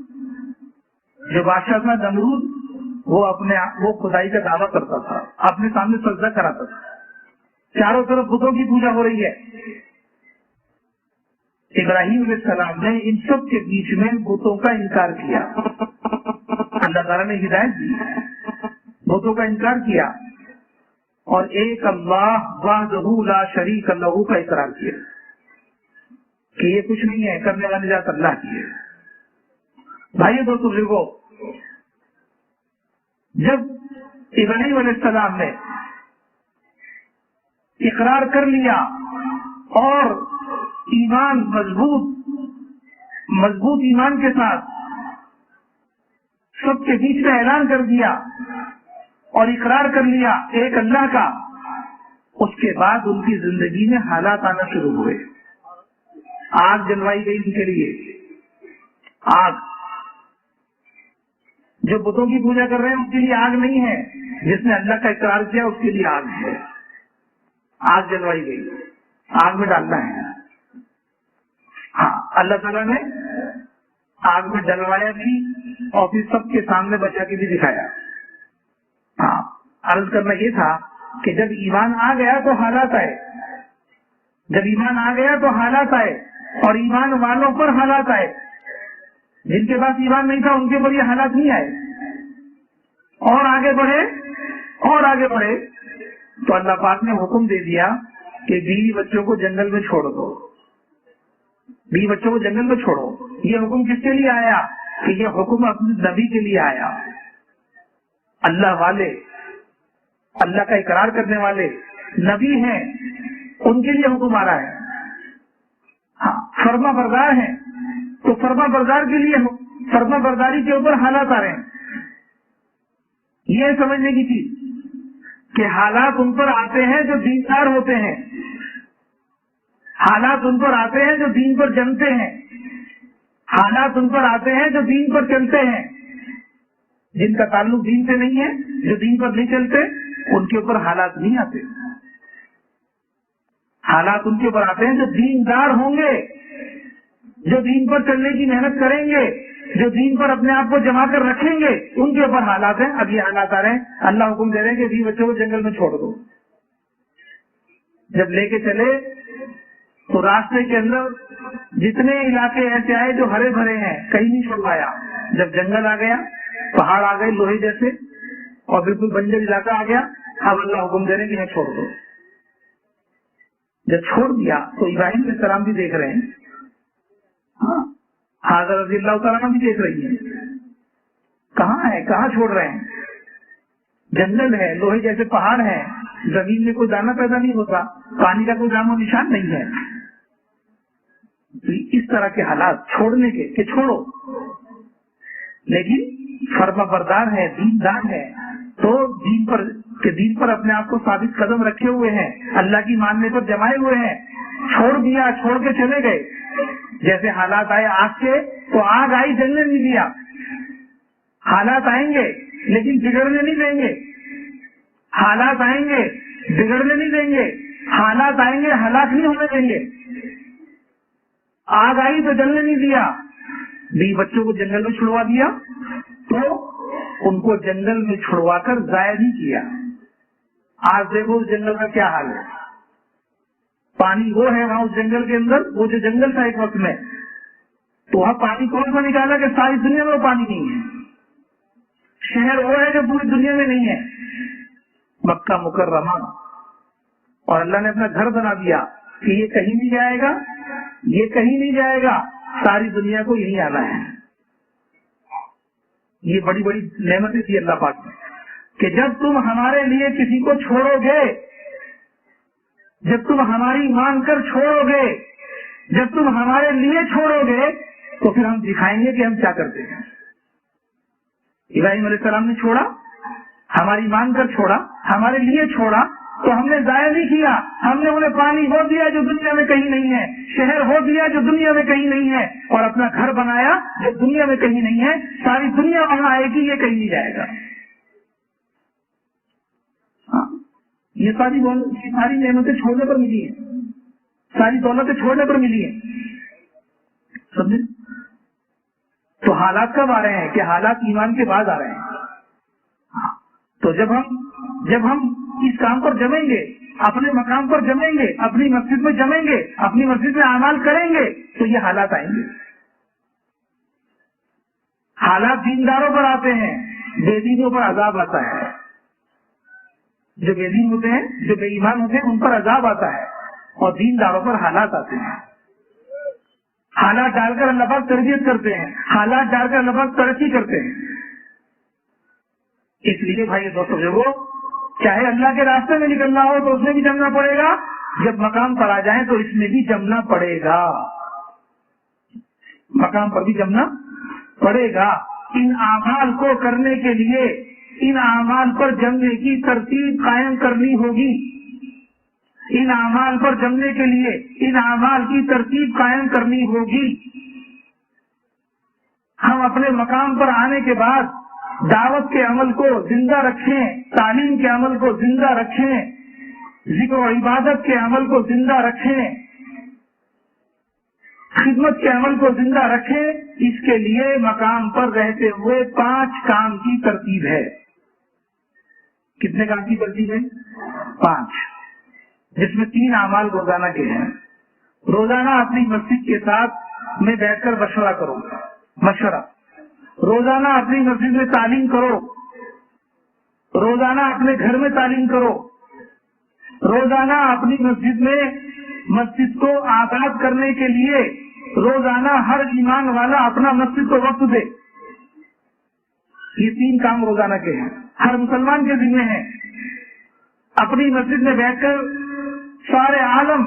وہ خدائی کا دعویٰ کرتا تھا, اپنے سامنے سجدہ کراتا تھا. چاروں طرف بتوں کی پوجا ہو رہی ہے. ابراہیم علیہ السلام نے ان سب کے بیچ میں بتوں کا انکار کیا. اللہ تعالیٰ نے ہدایت دی, بتوں کا انکار کیا اور ایک اللہ وحدہ لا شریک لہ کا اقرار کیا کہ یہ کچھ نہیں ہے, کرنے والی ذات اللہ کی ہے. بھائی دوستوں بزرگوں, جب ابراہیم علیہ السلام نے اقرار کر لیا اور ایمان مضبوط ایمان کے ساتھ سب کے بیچ میں اعلان کر دیا اور اقرار کر لیا ایک اللہ کا, اس کے بعد ان کی زندگی میں حالات آنا شروع ہوئے. آگ جلوائی گئی ان کے لیے, آگ. جو بتوں کی پوجا کر رہے ہیں ان کے لیے آگ نہیں ہے, جس نے اللہ کا اقرار کیا اس کے لیے آگ ہے. آگ جلوائی گئی, آگ میں ڈالنا ہے. ہاں, اللہ تعالیٰ نے آگ میں ڈلوایا بھی اور پھر سب کے سامنے بچا کے بھی دکھایا. ہاں, عرض کرنا یہ تھا کہ جب ایمان آ گیا تو حالات آئے, جب ایمان آ گیا تو حالات آئے اور ایمان والوں پر حالات آئے. جن کے پاس ایمان نہیں تھا ان کے اوپر یہ حالات نہیں آئے. اور آگے بڑھے اور آگے بڑھے تو اللہ پاک نے حکم دے دیا کہ بیوی بچوں کو جنگل میں چھوڑ دو, بیوی بچوں کو جنگل میں چھوڑو. یہ حکم کس کے لیے آیا؟ کہ یہ حکم اپنے نبی کے لیے آیا. اللہ والے, اللہ کا اقرار کرنے والے نبی ہیں ان کے لیے حکم آ رہا ہے. ہاں فرما بردار ہیں تو فرما بردار کے لیے فرما برداری کے اوپر حالات آ رہے ہیں. یہ سمجھنے کی چیز کہ حالات ان پر آتے ہیں جو دیندار ہوتے ہیں, حالات ان پر آتے ہیں جو دین پر جمتے ہیں, حالات ان پر آتے ہیں جو دین پر چلتے ہیں. جن کا تعلق دین سے نہیں ہے, جو دین پر نہیں چلتے, ان کے اوپر حالات نہیں آتے. حالات ان کے اوپر آتے ہیں جو دیندار ہوں گے, جو دین پر چلنے کی محنت کریں گے, جو دین پر اپنے آپ کو جما کر رکھیں گے, ان کے اوپر حالات ہیں. اب یہ حالات آ رہے ہیں, اللہ حکم دے رہے ہیں کہ 20 بچوں کو جنگل میں چھوڑ دو. جب لے کے چلے تو راستے کے اندر جتنے علاقے ایسے آئے جو ہرے بھرے ہیں, کہیں نہیں چھوڑوایا. جب جنگل آ گیا, پہاڑ آ گئے لوہے جیسے, اور بالکل بنجر علاقہ آ گیا, اب اللہ حکم دے رہے ہیں کہ یہاں چھوڑ دو. جب چھوڑ دیا تو ابراہیم علیہ السلام بھی دیکھ رہے ہیں, حاضر رضی اللہ تعالیٰ بھی دیکھ رہی ہے, کہاں ہے, کہاں چھوڑ رہے ہیں. جنگل ہے, لوہے جیسے پہاڑ ہیں, زمین میں کوئی دانہ پیدا نہیں ہوتا, پانی کا کوئی نام و نشان نہیں ہے. اس طرح کے حالات چھوڑنے کے کہ چھوڑو, لیکن فرما بردار ہے, دیندار ہے, تو دین پر اپنے آپ کو ثابت قدم رکھے ہوئے ہیں, اللہ کی ماننے پر جمائے ہوئے ہیں. چھوڑ دیا, چھوڑ کے چلے گئے. جیسے حالات آئے آگ کے, تو آگ آئی جلنے نہیں دیا. حالات آئیں گے لیکن بگڑنے نہیں دیں گے. حالات آئیں گے بگڑنے نہیں دیں گے. حالات آئیں گے ہلاک نہیں ہونے دیں گے. آگ آئی تو جلنے نہیں دیا. 20 بچوں کو جنگل میں چھڑوا دیا تو ان کو جنگل میں چھڑوا کر ضائع نہیں کیا. آج دیکھو اس جنگل کا کیا حال ہے. پانی وہ ہے وہاں اس جنگل کے اندر, وہ جو جنگل تھا ایک وقت میں, تو وہاں پانی کون سا نکالا کہ ساری دنیا میں وہ پانی نہیں ہے. شہر وہ ہے جو پوری دنیا میں نہیں ہے, مکہ مکرمہ, اور اللہ نے اپنا گھر بنا دیا کہ یہ کہیں نہیں جائے گا, یہ کہیں نہیں جائے گا, ساری دنیا کو یہی آنا ہے. یہ بڑی بڑی نعمتیں تھی اللہ پاک نے کہ جب تم ہمارے لیے کسی کو چھوڑو گے, جب تم ہماری مان کر چھوڑو گے, جب تم ہمارے لیے چھوڑو گے, تو پھر ہم دکھائیں گے کہ ہم کیا کرتے ہیں. ابراہیم علیہ السلام نے چھوڑا, ہماری مان کر چھوڑا, ہمارے لیے چھوڑا, تو ہم نے ضائع نہیں کیا. ہم نے انہیں پانی وہ دیا جو دنیا میں کہیں نہیں ہے, شہر وہ دیا جو دنیا میں کہیں نہیں ہے, اور اپنا گھر بنایا جو دنیا میں کہیں نہیں ہے. ساری دنیا وہاں آئے گی, یہ کہیں نہیں جائے گا. یہ ساری نعمتیں چھوڑنے پر ملی ہیں, ساری دولتیں چھوڑنے پر ملی ہیں. سمجھے؟ تو حالات کب آ رہے ہیں کہ حالات ایمان کے بعد آ رہے ہیں. تو جب ہم اس کام پر جمیں گے, اپنے مقام پر جمیں گے, اپنی مسجد میں جمیں گے, اپنی مسجد میں اعمال کریں گے, تو یہ حالات آئیں گے. حالات دینداروں پر آتے ہیں, بے دینوں پر عذاب آتا ہے. جو بے دین ہوتے ہیں, جو بے ایمان ہوتے ہیں, ان پر عذاب آتا ہے, اور دینداروں پر حالات آتے ہیں. حالات ڈال کر اللہ پاک تربیت کرتے ہیں, حالات ڈال کر اللہ پاک ترقی کرتے ہیں. اس لیے بھائی دوستوں جو چاہے اللہ کے راستے میں نکلنا ہو تو اس میں بھی جمنا پڑے گا, جب مقام پر آ جائیں تو اس میں بھی جمنا پڑے گا, مقام پر بھی جمنا پڑے گا. ان اعمال کو کرنے کے لیے ان اعمال پر جمنے کی ترتیب قائم کرنی ہوگی. ان اعمال پر جمنے کے لیے ان اعمال کی ترتیب قائم کرنی ہوگی. ہم اپنے مقام پر آنے کے بعد دعوت کے عمل کو زندہ رکھیں, تعلیم کے عمل کو زندہ رکھیں, ذکر و عبادت کے عمل کو زندہ رکھیں, خدمت کے عمل کو زندہ رکھیں. اس کے لیے مقام پر رہتے ہوئے 5 کام کی ترتیب ہے. کتنے کام کی ترتیب ہے؟ 5, جس میں 3 اعمال روزانہ کے ہیں. روزانہ اپنی مسجد کے ساتھ میں بیٹھ کر مشورہ کرو, مشورہ. روزانہ اپنی مسجد میں تعلیم کرو, روزانہ اپنے گھر میں تعلیم کرو, روزانہ اپنی مسجد میں مسجد کو آباد کرنے کے لیے روزانہ ہر ایمان والا اپنا مسجد کو وقت دے. یہ 3 کام روزانہ کے ہیں, ہر مسلمان کے ذمہ ہیں. اپنی مسجد میں بیٹھ کر سارے عالم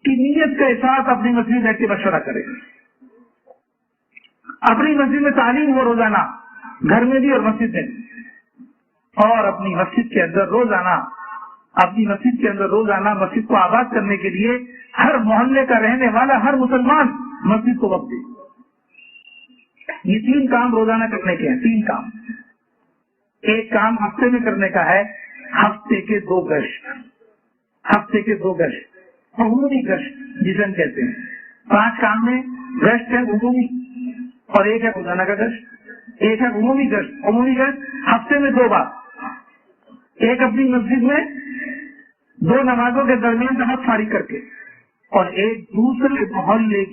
کی نیت کے ساتھ اپنی مسجد میں بیٹھ کے مشورہ کرے. اپنی مسجد میں تعلیم ہو روزانہ، گھر میں بھی اور مسجد میں بھی. اور اپنی مسجد کے اندر روزانہ مسجد کو آباد کرنے کے لیے ہر محلے کا رہنے والا ہر مسلمان مسجد کو وقت دے. یہ 3 کام روزانہ کرنے کے ہیں. 3 کام. ایک کام ہفتے میں کرنے کا ہے، ہفتے کے 2 گشت. عمومی گشت جسے ہم کہتے ہیں. 5 کام میں گشت ہے عمومی، اور ایک ہے روزانہ کا گشت. ایک ہے عمومی گشت ہفتے میں 2 بار. ایک اپنی مسجد میں 2 نمازوں کے درمیان جماعت فارغ کر کے، اور ایک دوسرے محلے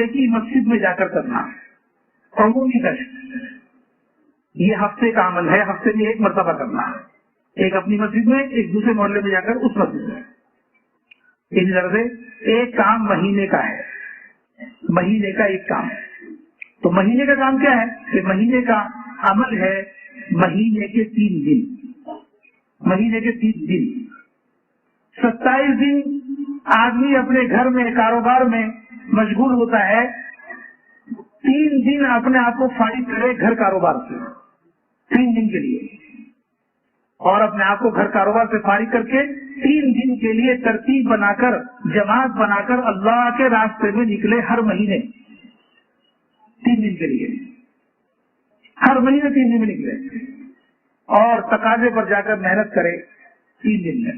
کی مسجد میں جا کر کرنا. عمومی گشت یہ ہفتے کا عمل ہے، ہفتے میں 1 مرتبہ کرنا. ایک اپنی مسجد میں، ایک دوسرے محلے میں جا کر اس مسجد میں. اس طرح سے ایک کام مہینے کا ہے، مہینے کا ایک کام. تو مہینے کا کام کیا ہے کہ مہینے کا عمل ہے مہینے کے 3 دن. 27 دن آدمی اپنے گھر میں کاروبار میں مشغول ہوتا ہے. 3 دن اپنے آپ کو فارغ کرے گھر کاروبار سے 3 دن کے لیے، اور اپنے آپ کو گھر کاروبار سے فارغ کر کے 3 دن کے لیے ترتیب بنا کر، جماعت بنا کر اللہ کے راستے میں نکلے. ہر مہینے 3 دن کے لیے، ہر مہینے 3 دن میں نکلے، اور تقاضے پر جا کر محنت کرے 3 دن میں.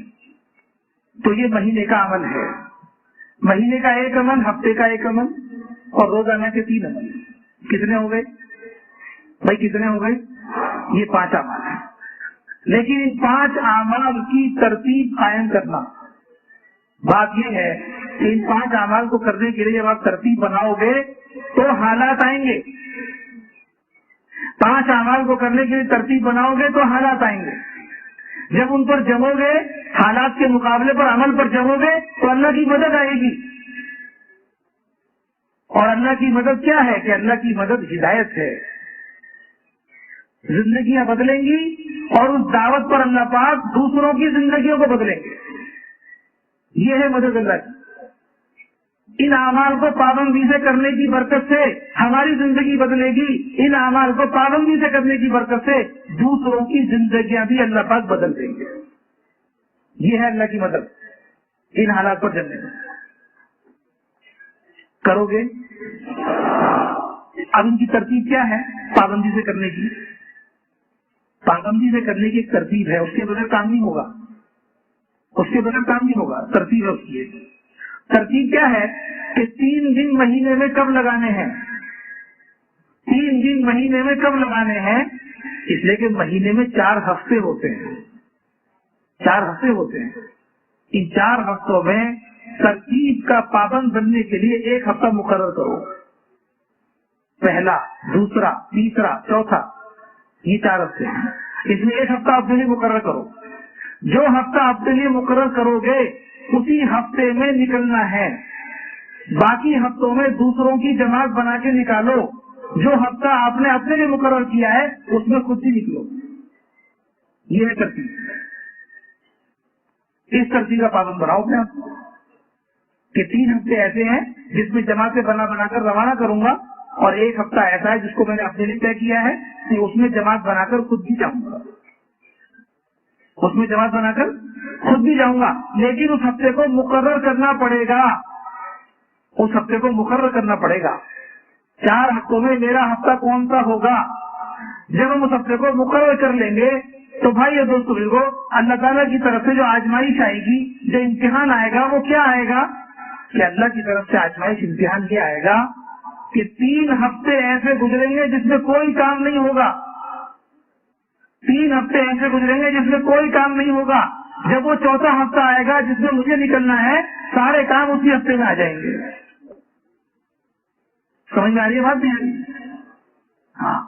تو یہ مہینے کا عمل ہے. مہینے کا 1 عمل، ہفتے کا 1 عمل، اور روزانہ کے 3 عمل. کتنے ہو گئے بھائی؟ کتنے ہو گئے؟ یہ 5 اعمال ہیں. لیکن ان 5 اعمال کی ترتیب قائم کرنا. بات یہ ہے کہ ان 5 اعمال کو کرنے کے لیے جب آپ ترتیب بناؤ گے تو حالات آئیں گے. 5 اعمال کو کرنے کے لیے ترتیب بناؤ گے تو حالات آئیں گے. جب ان پر جمو گے، حالات کے مقابلے پر عمل پر جمو گے تو اللہ کی مدد آئے گی. اور اللہ کی مدد کیا ہے کہ اللہ کی مدد ہدایت ہے. زندگیاں بدلیں گی، اور اس دعوت پر اللہ پاک دوسروں کی زندگیوں کو بدلیں گے. یہ ہے مدد اللہ کی. ان اعمال کو پابندی سے کرنے کی برکت سے ہماری زندگی بدلے گی. ان اعمال کو پابندی سے کرنے کی برکت سے دوسروں کی زندگیاں بھی اللہ پاک بدل دیں گے. یہ ہے اللہ کی مدد. ان حالات پر چلنے میں کرو گے. اب ان کی ترتیب کیا ہے پابندی سے کرنے کی؟ پابندی سے کرنے کی ایک ترتیب ہے، اس کے بغیر کام نہیں ہوگا. ترتیب ہے اس کی. ترتیب کیا ہے کہ 3 دن مہینے میں کب لگانے ہیں. 3 دن مہینے میں کب لگانے ہیں؟ اس لیے کہ مہینے میں 4 ہفتے ہوتے ہیں. 4 ہفتے ہوتے ہیں. ان 4 ہفتوں میں ترتیب کا پابند بننے کے لیے 1 ہفتہ مقرر کرو. پہلا، دوسرا، تیسرا، چوتھا، یہ 4 ہفتے ہیں. اس میں 1 ہفتہ اپنے لیے مقرر کرو. جو ہفتہ اپنے لیے مقرر کرو گے اسی ہفتے میں نکلنا ہے. باقی ہفتوں میں دوسروں کی جماعت بنا کے نکالو. جو ہفتہ آپ نے اپنے لیے مقرر کیا ہے اس میں خود ہی نکلو. یہ ہے ترتیب. اس ترتیب کا پابند بناؤ اپنے آپ کو کہ 3 ہفتے ایسے ہیں جس میں جماعتیں بنا کر روانہ کروں گا، اور 1 ہفتہ ایسا ہے جس کو میں نے اپنے لیے طے کیا ہے کہ اس میں جماعت بنا کر خود بھی جاؤں گا. لیکن اس ہفتے کو مقرر کرنا پڑے گا. 4 ہفتوں میں میرا ہفتہ کون سا ہوگا؟ جب ہم اس ہفتے کو مقرر کر لیں گے تو بھائی اور دوستوں کو اللہ تعالیٰ کی طرف سے جو آزمائش آئے گی، جو امتحان آئے گا، وہ کیا آئے گا کہ اللہ کی طرف سے آزمائش امتحان یہ آئے گا کہ 3 ہفتے ایسے گزریں گے جس میں کوئی کام نہیں ہوگا. 3 ہفتے ایسے گزریں گے جس میں کوئی کام نہیں ہوگا. جب وہ 4تھا ہفتہ آئے گا جس میں مجھے نکلنا ہے، سارے کام اسی ہفتے میں آ جائیں گے. سمجھ میں آ رہی ہے بات نہیں؟ ہاں،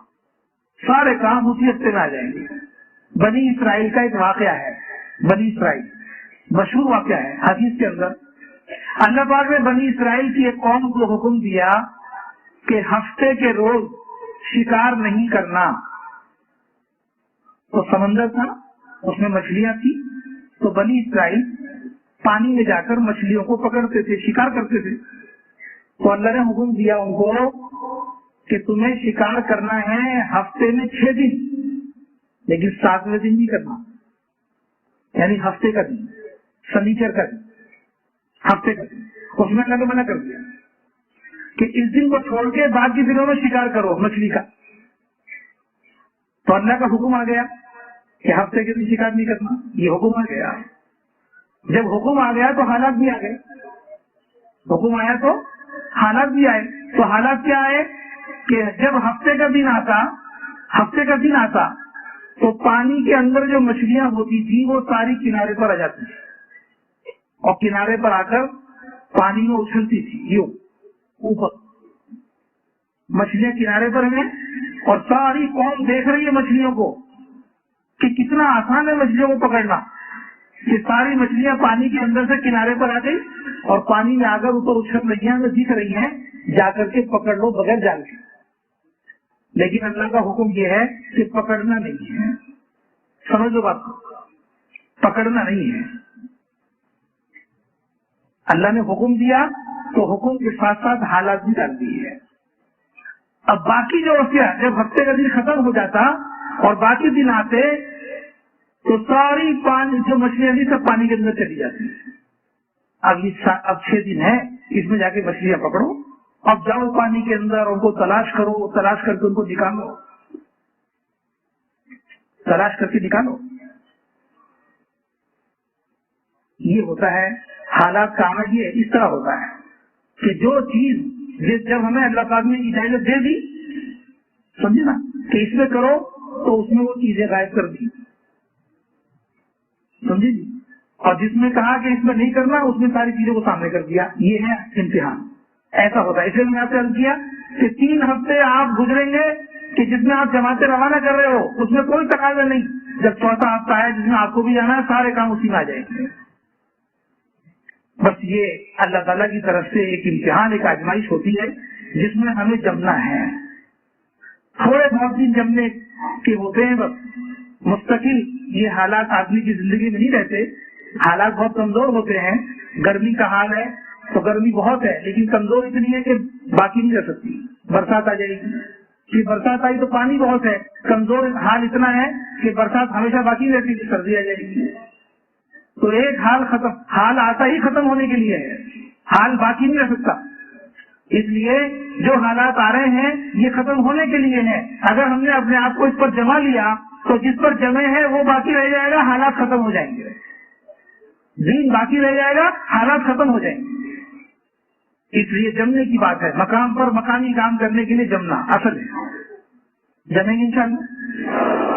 سارے کام اسی ہفتے میں آ جائیں گے. بنی اسرائیل کا ایک واقعہ ہے. بنی اسرائیل مشہور واقعہ ہے حدیث کے اندر. اللہ پاک نے بنی اسرائیل کی ایک قوم کو حکم دیا کہ ہفتے کے روز شکار نہیں کرنا. تو سمندر تھا، اس میں مچھلیاں تھی، تو بنی اسرائیل پانی میں جا کر مچھلیوں کو پکڑتے تھے، شکار کرتے تھے. تو اللہ نے حکم دیا ان کو کہ تمہیں شکار کرنا ہے ہفتے میں 6 دن، لیکن 7ویں دن نہیں کرنا، یعنی ہفتے کا دن، سنیچر کا دن، ہفتے کا دن. اس میں اللہ نے منع کر دیا کہ اس دن کو چھوڑ کے باقی دنوں میں شکار کرو مچھلی کا. تو اللہ کا حکم آ گیا کہ ہفتے کے دن شکار نہیں کرنا، یہ حکم آ گیا. جب حکم آ گیا تو حالات بھی آ گئے، حکم آیا تو حالات بھی آئے. تو حالات کیا آئے کہ جب ہفتے کا دن آتا تو پانی کے اندر جو مچھلیاں ہوتی تھی وہ ساری کنارے پر آ جاتی تھی، اور کنارے پر آ کر پانی میں اچھلتی تھی. یوں اوپر مچھلیاں کنارے پر ہیں اور ساری قوم دیکھ رہی ہے مچھلیوں کو کہ کتنا آسان ہے مچھلیوں کو پکڑنا. یہ ساری مچھلیاں پانی کے اندر سے کنارے پر آ گئی اور پانی میں آ کر اوپر اچھل رہی ہیں، دکھ رہی ہیں، جا کر کے پکڑ لو بغیر جال کے. لیکن اللہ کا حکم یہ ہے کہ پکڑنا نہیں ہے. سمجھ لو بات کو، پکڑنا نہیں ہے. اللہ نے حکم دیا تو حکم کے ساتھ ساتھ حالات بھی ڈال دی ہے. اب باقی جو اشیاء جب ہفتے کا دن ختم ہو جاتا اور باقی دن آتے تو ساری پانی جو مچھلیاں تھی سب پانی کے اندر چلی جاتی. اب 6 دن ہے، اس میں جا کے مچھلیاں پکڑو، اب جاؤ پانی کے اندر ان کو تلاش کرو، تلاش کر کے ان کو نکالو، تلاش کر کے نکالو. یہ ہوتا ہے حالات کا عمل. یہ اس طرح ہوتا ہے کہ جو چیز جب ہمیں اللہ پاک نے اجازت دے دی، سمجھے نا، کہ اس میں کرو تو اس میں وہ چیزیں غائب کر دی، سمجھے جی. اور جس میں کہا کہ اس میں نہیں کرنا اس میں ساری چیزوں کو سامنے کر دیا. یہ ہے امتحان. ایسا ہوتا ہے. اس لیے میں نے آپ سے عرض کیا کہ 3 ہفتے آپ گزریں گے کہ جس میں آپ جماعتیں روانہ کر رہے ہو اس میں کوئی تقاضا نہیں. جب 4تھا ہفتہ ہے جس میں آپ کو بھی جانا ہے، سارے کام اسی میں آ جائیں گے. بس یہ اللہ تعالیٰ کی طرف سے ایک امتحان، ایک آزمائش ہوتی ہے جس میں ہمیں جمنا ہے. تھوڑے بہت دن جمنے کے ہوتے ہیں بس. مستقل یہ حالات آدمی کی زندگی میں نہیں رہتے. حالات بہت کمزور ہوتے ہیں. گرمی کا حال ہے تو گرمی بہت ہے لیکن کمزور اتنی ہے کہ باقی نہیں رہ سکتی. برسات آ جائے گی، کہ برسات آئی تو پانی بہت ہے، کمزور حال اتنا ہے کہ برسات ہمیشہ باقی رہتی ہے، سردی آ جائے گی. تو ایک حال ختم، حال آتا ہی ختم ہونے کے لیے ہے، حال باقی نہیں رہ سکتا. اس لیے جو حالات آ رہے ہیں یہ ختم ہونے کے لیے ہیں. اگر ہم نے اپنے آپ کو اس پر جما لیا تو جس پر جمے ہیں وہ باقی رہ جائے گا، حالات ختم ہو جائیں گے. دین باقی رہ جائے گا، حالات ختم ہو جائیں گے. اس لیے جمنے کی بات ہے. مقام پر مقامی کام کرنے کے لیے جمنا اصل ہے. جمیں گے انشاءاللہ.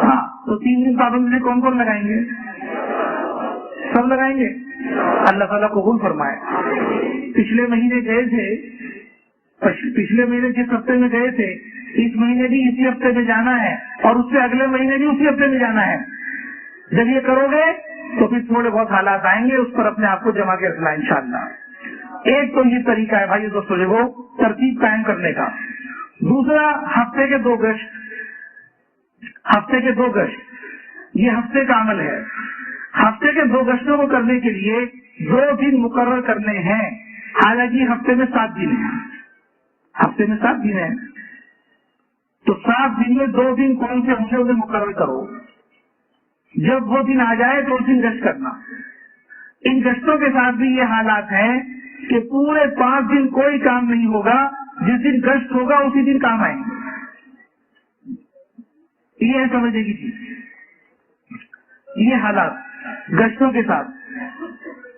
ہاں تو 3 دن پابندی کون کون لگائیں گے؟ سب لگائیں گے. اللہ تعالیٰ قبول فرمائے. پچھلے مہینے گئے تھے، پچھلے مہینے جس ہفتے میں گئے تھے اس مہینے بھی اسی ہفتے میں جانا ہے اور اس سے اگلے مہینے بھی اسی ہفتے میں جانا ہے. جب یہ کرو گے تو پھر تھوڑے بہت حالات آئیں گے، اس پر اپنے آپ کو جمع کے رکھنا انشاءاللہ. ایک تو یہ طریقہ ہے بھائی دوستوں کو ترتیب قائم کرنے کا. دوسرا ہفتے کے 2 گشت. ہفتے کے 2 گشت یہ ہفتے کا عمل ہے. ہفتے کے 2 گشتوں کو کرنے کے لیے 2 دن مقرر کرنے ہیں. حالانکہ ہفتے میں 7 دن ہیں. ہفتے میں 7 دن ہیں تو 7 دن میں 2 دن کون سے ہوں گے انہیں مقرر کرو. جب وہ دن آ جائے تو اس دن گشت کرنا. ان گشتوں کے ساتھ بھی یہ حالات ہیں کہ پورے 5 دن کوئی کام نہیں ہوگا. جس دن گشت ہوگا اسی دن کام آئیں گے. یہ ہے سمجھنے کی چیز. یہ حالات گشتوں کے ساتھ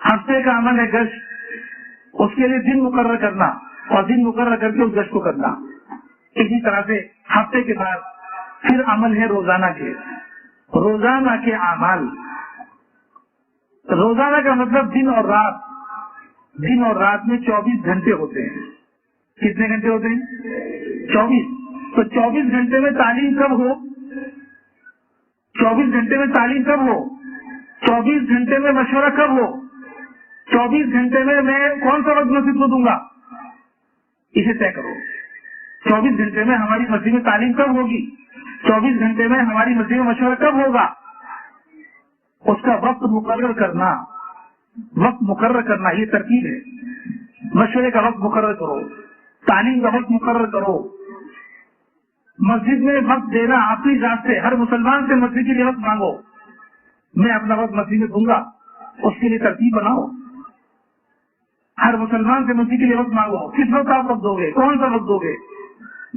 ہفتے کا عمل ہے گشت. اس کے لیے دن مقرر کرنا اور دن مقرر کر کے اس گشت کو کرنا. اسی طرح سے ہفتے کے بعد پھر عمل ہے روزانہ کے. روزانہ کے اعمال. روزانہ کا مطلب دن اور رات. دن اور رات میں 24 گھنٹے ہوتے ہیں. کتنے گھنٹے ہوتے ہیں؟ 24. تو 24 گھنٹے میں تعلیم کب ہو؟ 24 گھنٹے میں تعلیم کب ہو؟ 24 گھنٹے میں مشورہ کب ہو؟ 24 گھنٹے میں کون سا وقت مسجد کو دوں گا؟ اسے طے کرو. 24 گھنٹے میں ہماری مسجد میں تعلیم کب ہوگی؟ 24 گھنٹے میں ہماری مسجد میں مشورہ کب ہوگا؟ اس کا وقت مقرر کرنا، یہ ترتیب ہے۔ مشورے کا وقت مقرر کرو، تعلیم کا وقت مقرر کرو، مسجد میں وقت دینا اپنی ذات سے، ہر مسلمان سے مسجد کے لیے وقت مانگو، میں اپنا وقت مسجد میں دوں گا، اس کے لیے ترتیب بناؤ۔ ہر مسلمان سے مسجد کے لیے وقت مانگو، کس وقت آپ وقت دو گے، کون سا وقت دو گے،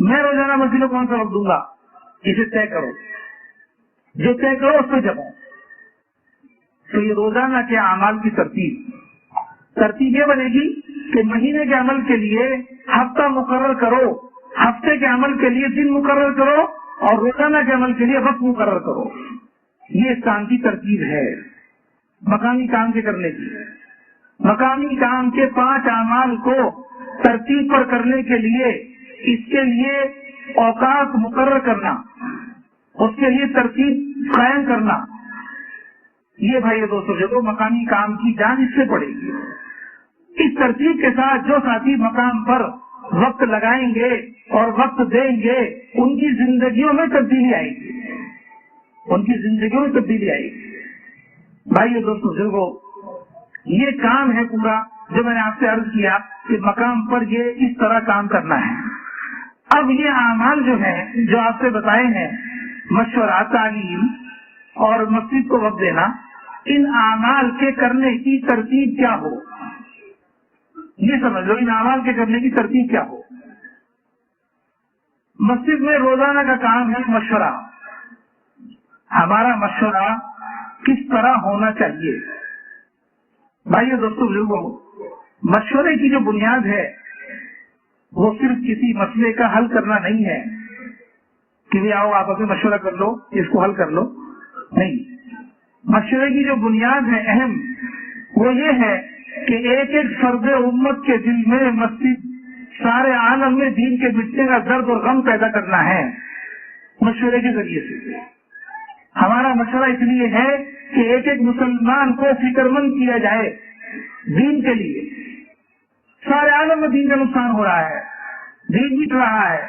میں روزانہ مسجد میں کون سا وقت دوں گا، اسے طے کرو، جو طے کرو اس پہ جمو۔ تو یہ روزانہ کے اعمال کی ترتیب یہ بنے گی کہ مہینے کے عمل کے لیے ہفتہ مقرر کرو، ہفتے کے عمل کے لیے دن مقرر کرو، اور روزانہ کے عمل کے لیے وقت مقرر کرو۔ یہ اس کام کی ترتیب ہے مقامی کام کے کرنے کی۔ مقامی کام کے 5 اعمال کو ترتیب پر کرنے کے لیے اس کے لیے اوقات مقرر کرنا، اس کے لیے ترتیب قائم کرنا، یہ بھائی دوستو جو مقامی کام کی جان اس سے پڑے گی۔ اس ترتیب کے ساتھ جو ساتھی مقام پر وقت لگائیں گے اور وقت دیں گے، ان کی زندگیوں میں تبدیلی آئے گی، بھائی دوستو بزرگوں، یہ کام ہے پورا جو میں نے آپ سے عرض کیا کہ مقام پر یہ اس طرح کام کرنا ہے۔ اب یہ اعمال جو ہیں جو آپ سے بتائے ہیں، مشورہ، تعلیم اور مسجد کو وقت دینا، ان اعمال کے کرنے کی ترتیب کیا ہو، یہ سمجھ لو، ان اعمال کے کرنے کی ترتیب کیا ہو۔ مسجد میں روزانہ کا کام ہے مشورہ۔ ہمارا مشورہ کس طرح ہونا چاہیے؟ بھائیو دوستو بزرگوں، مشورے کی جو بنیاد ہے وہ صرف کسی مسئلے کا حل کرنا نہیں ہے کہ آؤ آپ اپنے مشورہ کر لو، اس کو حل کر لو، نہیں۔ مشورے کی جو بنیاد ہے اہم، وہ یہ ہے کہ ایک ایک فرد امت کے دل میں مسجد سارے عالم میں دین کے مٹنے کا درد اور غم پیدا کرنا ہے مشورے کے ذریعے سے۔ ہمارا مشورہ اس لیے ہے کہ ایک ایک مسلمان کو فکر مند کیا جائے دین کے لیے۔ سارے عالم میں دین کا نقصان ہو رہا ہے، دین مٹ رہا ہے،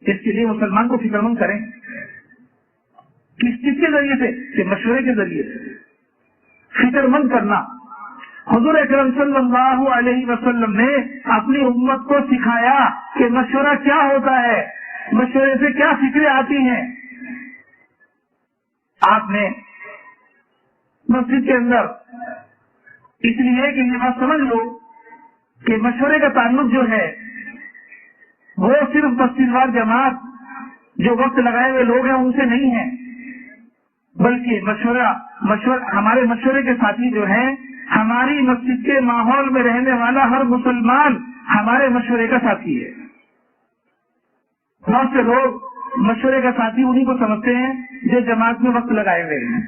اس کے لیے مسلمان کو فکر مند کریں۔ کس چیز کے ذریعے سے؟ کہ مشورے کے ذریعے سے فکر مند کرنا۔ حضور اکرم صلی اللہ علیہ وسلم نے اپنی امت کو سکھایا کہ مشورہ کیا ہوتا ہے، مشورے سے کیا فکریں آتی ہیں۔ آپ نے مسجد کے اندر اس لیے کہ یہ بات سمجھ لو کہ مشورے کا تعلق جو ہے وہ صرف مسجد وار جماعت جو وقت لگائے ہوئے لوگ ہیں ان سے نہیں ہے، بلکہ ہمارے مشورے کے ساتھی جو ہیں، ہماری مسجد کے ماحول میں رہنے والا ہر مسلمان ہمارے مشورے کا ساتھی ہے۔ بہت سے لوگ مشورے کا ساتھی انہیں کو سمجھتے ہیں جو جماعت میں وقت لگائے ہوئے ہیں،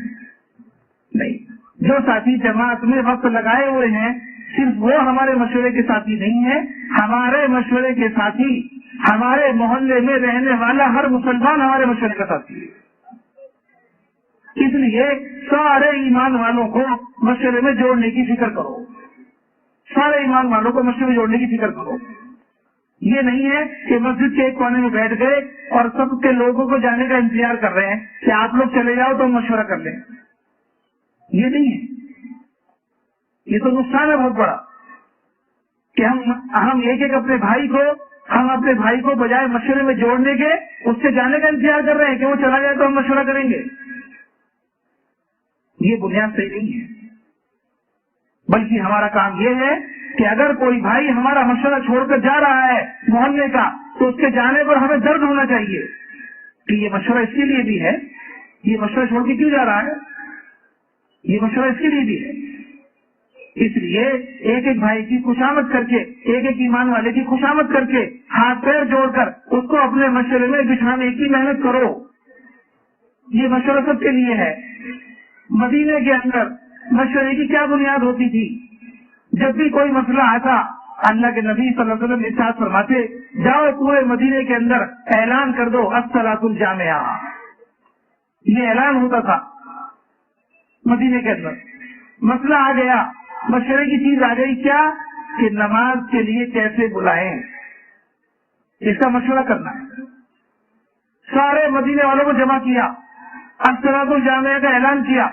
نہیں، جو ساتھی جماعت میں وقت لگائے ہوئے ہیں صرف وہ ہمارے مشورے کے ساتھی نہیں ہیں، ہمارے مشورے کے ساتھی ہمارے محلے میں رہنے والا ہر مسلمان ہمارے مشورے کا ساتھی ہے۔ اس لیے سارے ایمان والوں کو مشورے میں جوڑنے کی فکر کرو، سارے ایمان والوں کو مشورے میں جوڑنے کی فکر کرو۔ یہ نہیں ہے کہ مسجد کے ایک کونے میں بیٹھ گئے اور سب کے لوگوں کو جانے کا انتظار کر رہے ہیں کہ آپ لوگ چلے جاؤ تو ہم مشورہ کر لیں، یہ نہیں ہے۔ یہ تو نقصان ہے بہت بڑا کہ ہم ایک ایک اپنے بھائی کو بجائے مشورے میں جوڑنے کے اس سے جانے کا انتظار کر رہے ہیں کہ وہ چلا جائے تو ہم مشورہ کریں گے۔ یہ بنیاد صحیح نہیں ہے، بلکہ ہمارا کام یہ ہے کہ اگر کوئی بھائی ہمارا مشورہ چھوڑ کر جا رہا ہے محلے کا تو اس کے جانے پر ہمیں درد ہونا چاہیے کہ یہ مشورہ اس کے لیے بھی ہے، یہ مشورہ چھوڑ کے کیوں جا رہا ہے، یہ مشورہ اس کے لیے بھی ہے۔ اس لیے ایک ایک بھائی کی خوشامد کر کے، ایک ایک ایمان والے کی خوشامد کر کے، ہاتھ پیر جوڑ کر اس کو اپنے مشورے میں بٹھانے کی محنت کرو۔ یہ مشورہ سب کے لیے ہے۔ مدینے کے اندر مشورے کی کیا بنیاد ہوتی تھی؟ جب بھی کوئی مسئلہ آتا اللہ کے نبی صلی اللہ علیہ وسلم ارشاد فرماتے، جاؤ پورے مدینے کے اندر اعلان کر دو الصلاۃ الجامعہ۔ یہ اعلان ہوتا تھا مدینے کے اندر۔ مسئلہ آ گیا، مشورے کی چیز آ گئی، کیا کہ نماز کے لیے کیسے بلائیں، اس کا مشورہ کرنا ہے۔ سارے مدینے والوں کو جمع کیا، الصلاۃ الجامعہ کا اعلان کیا،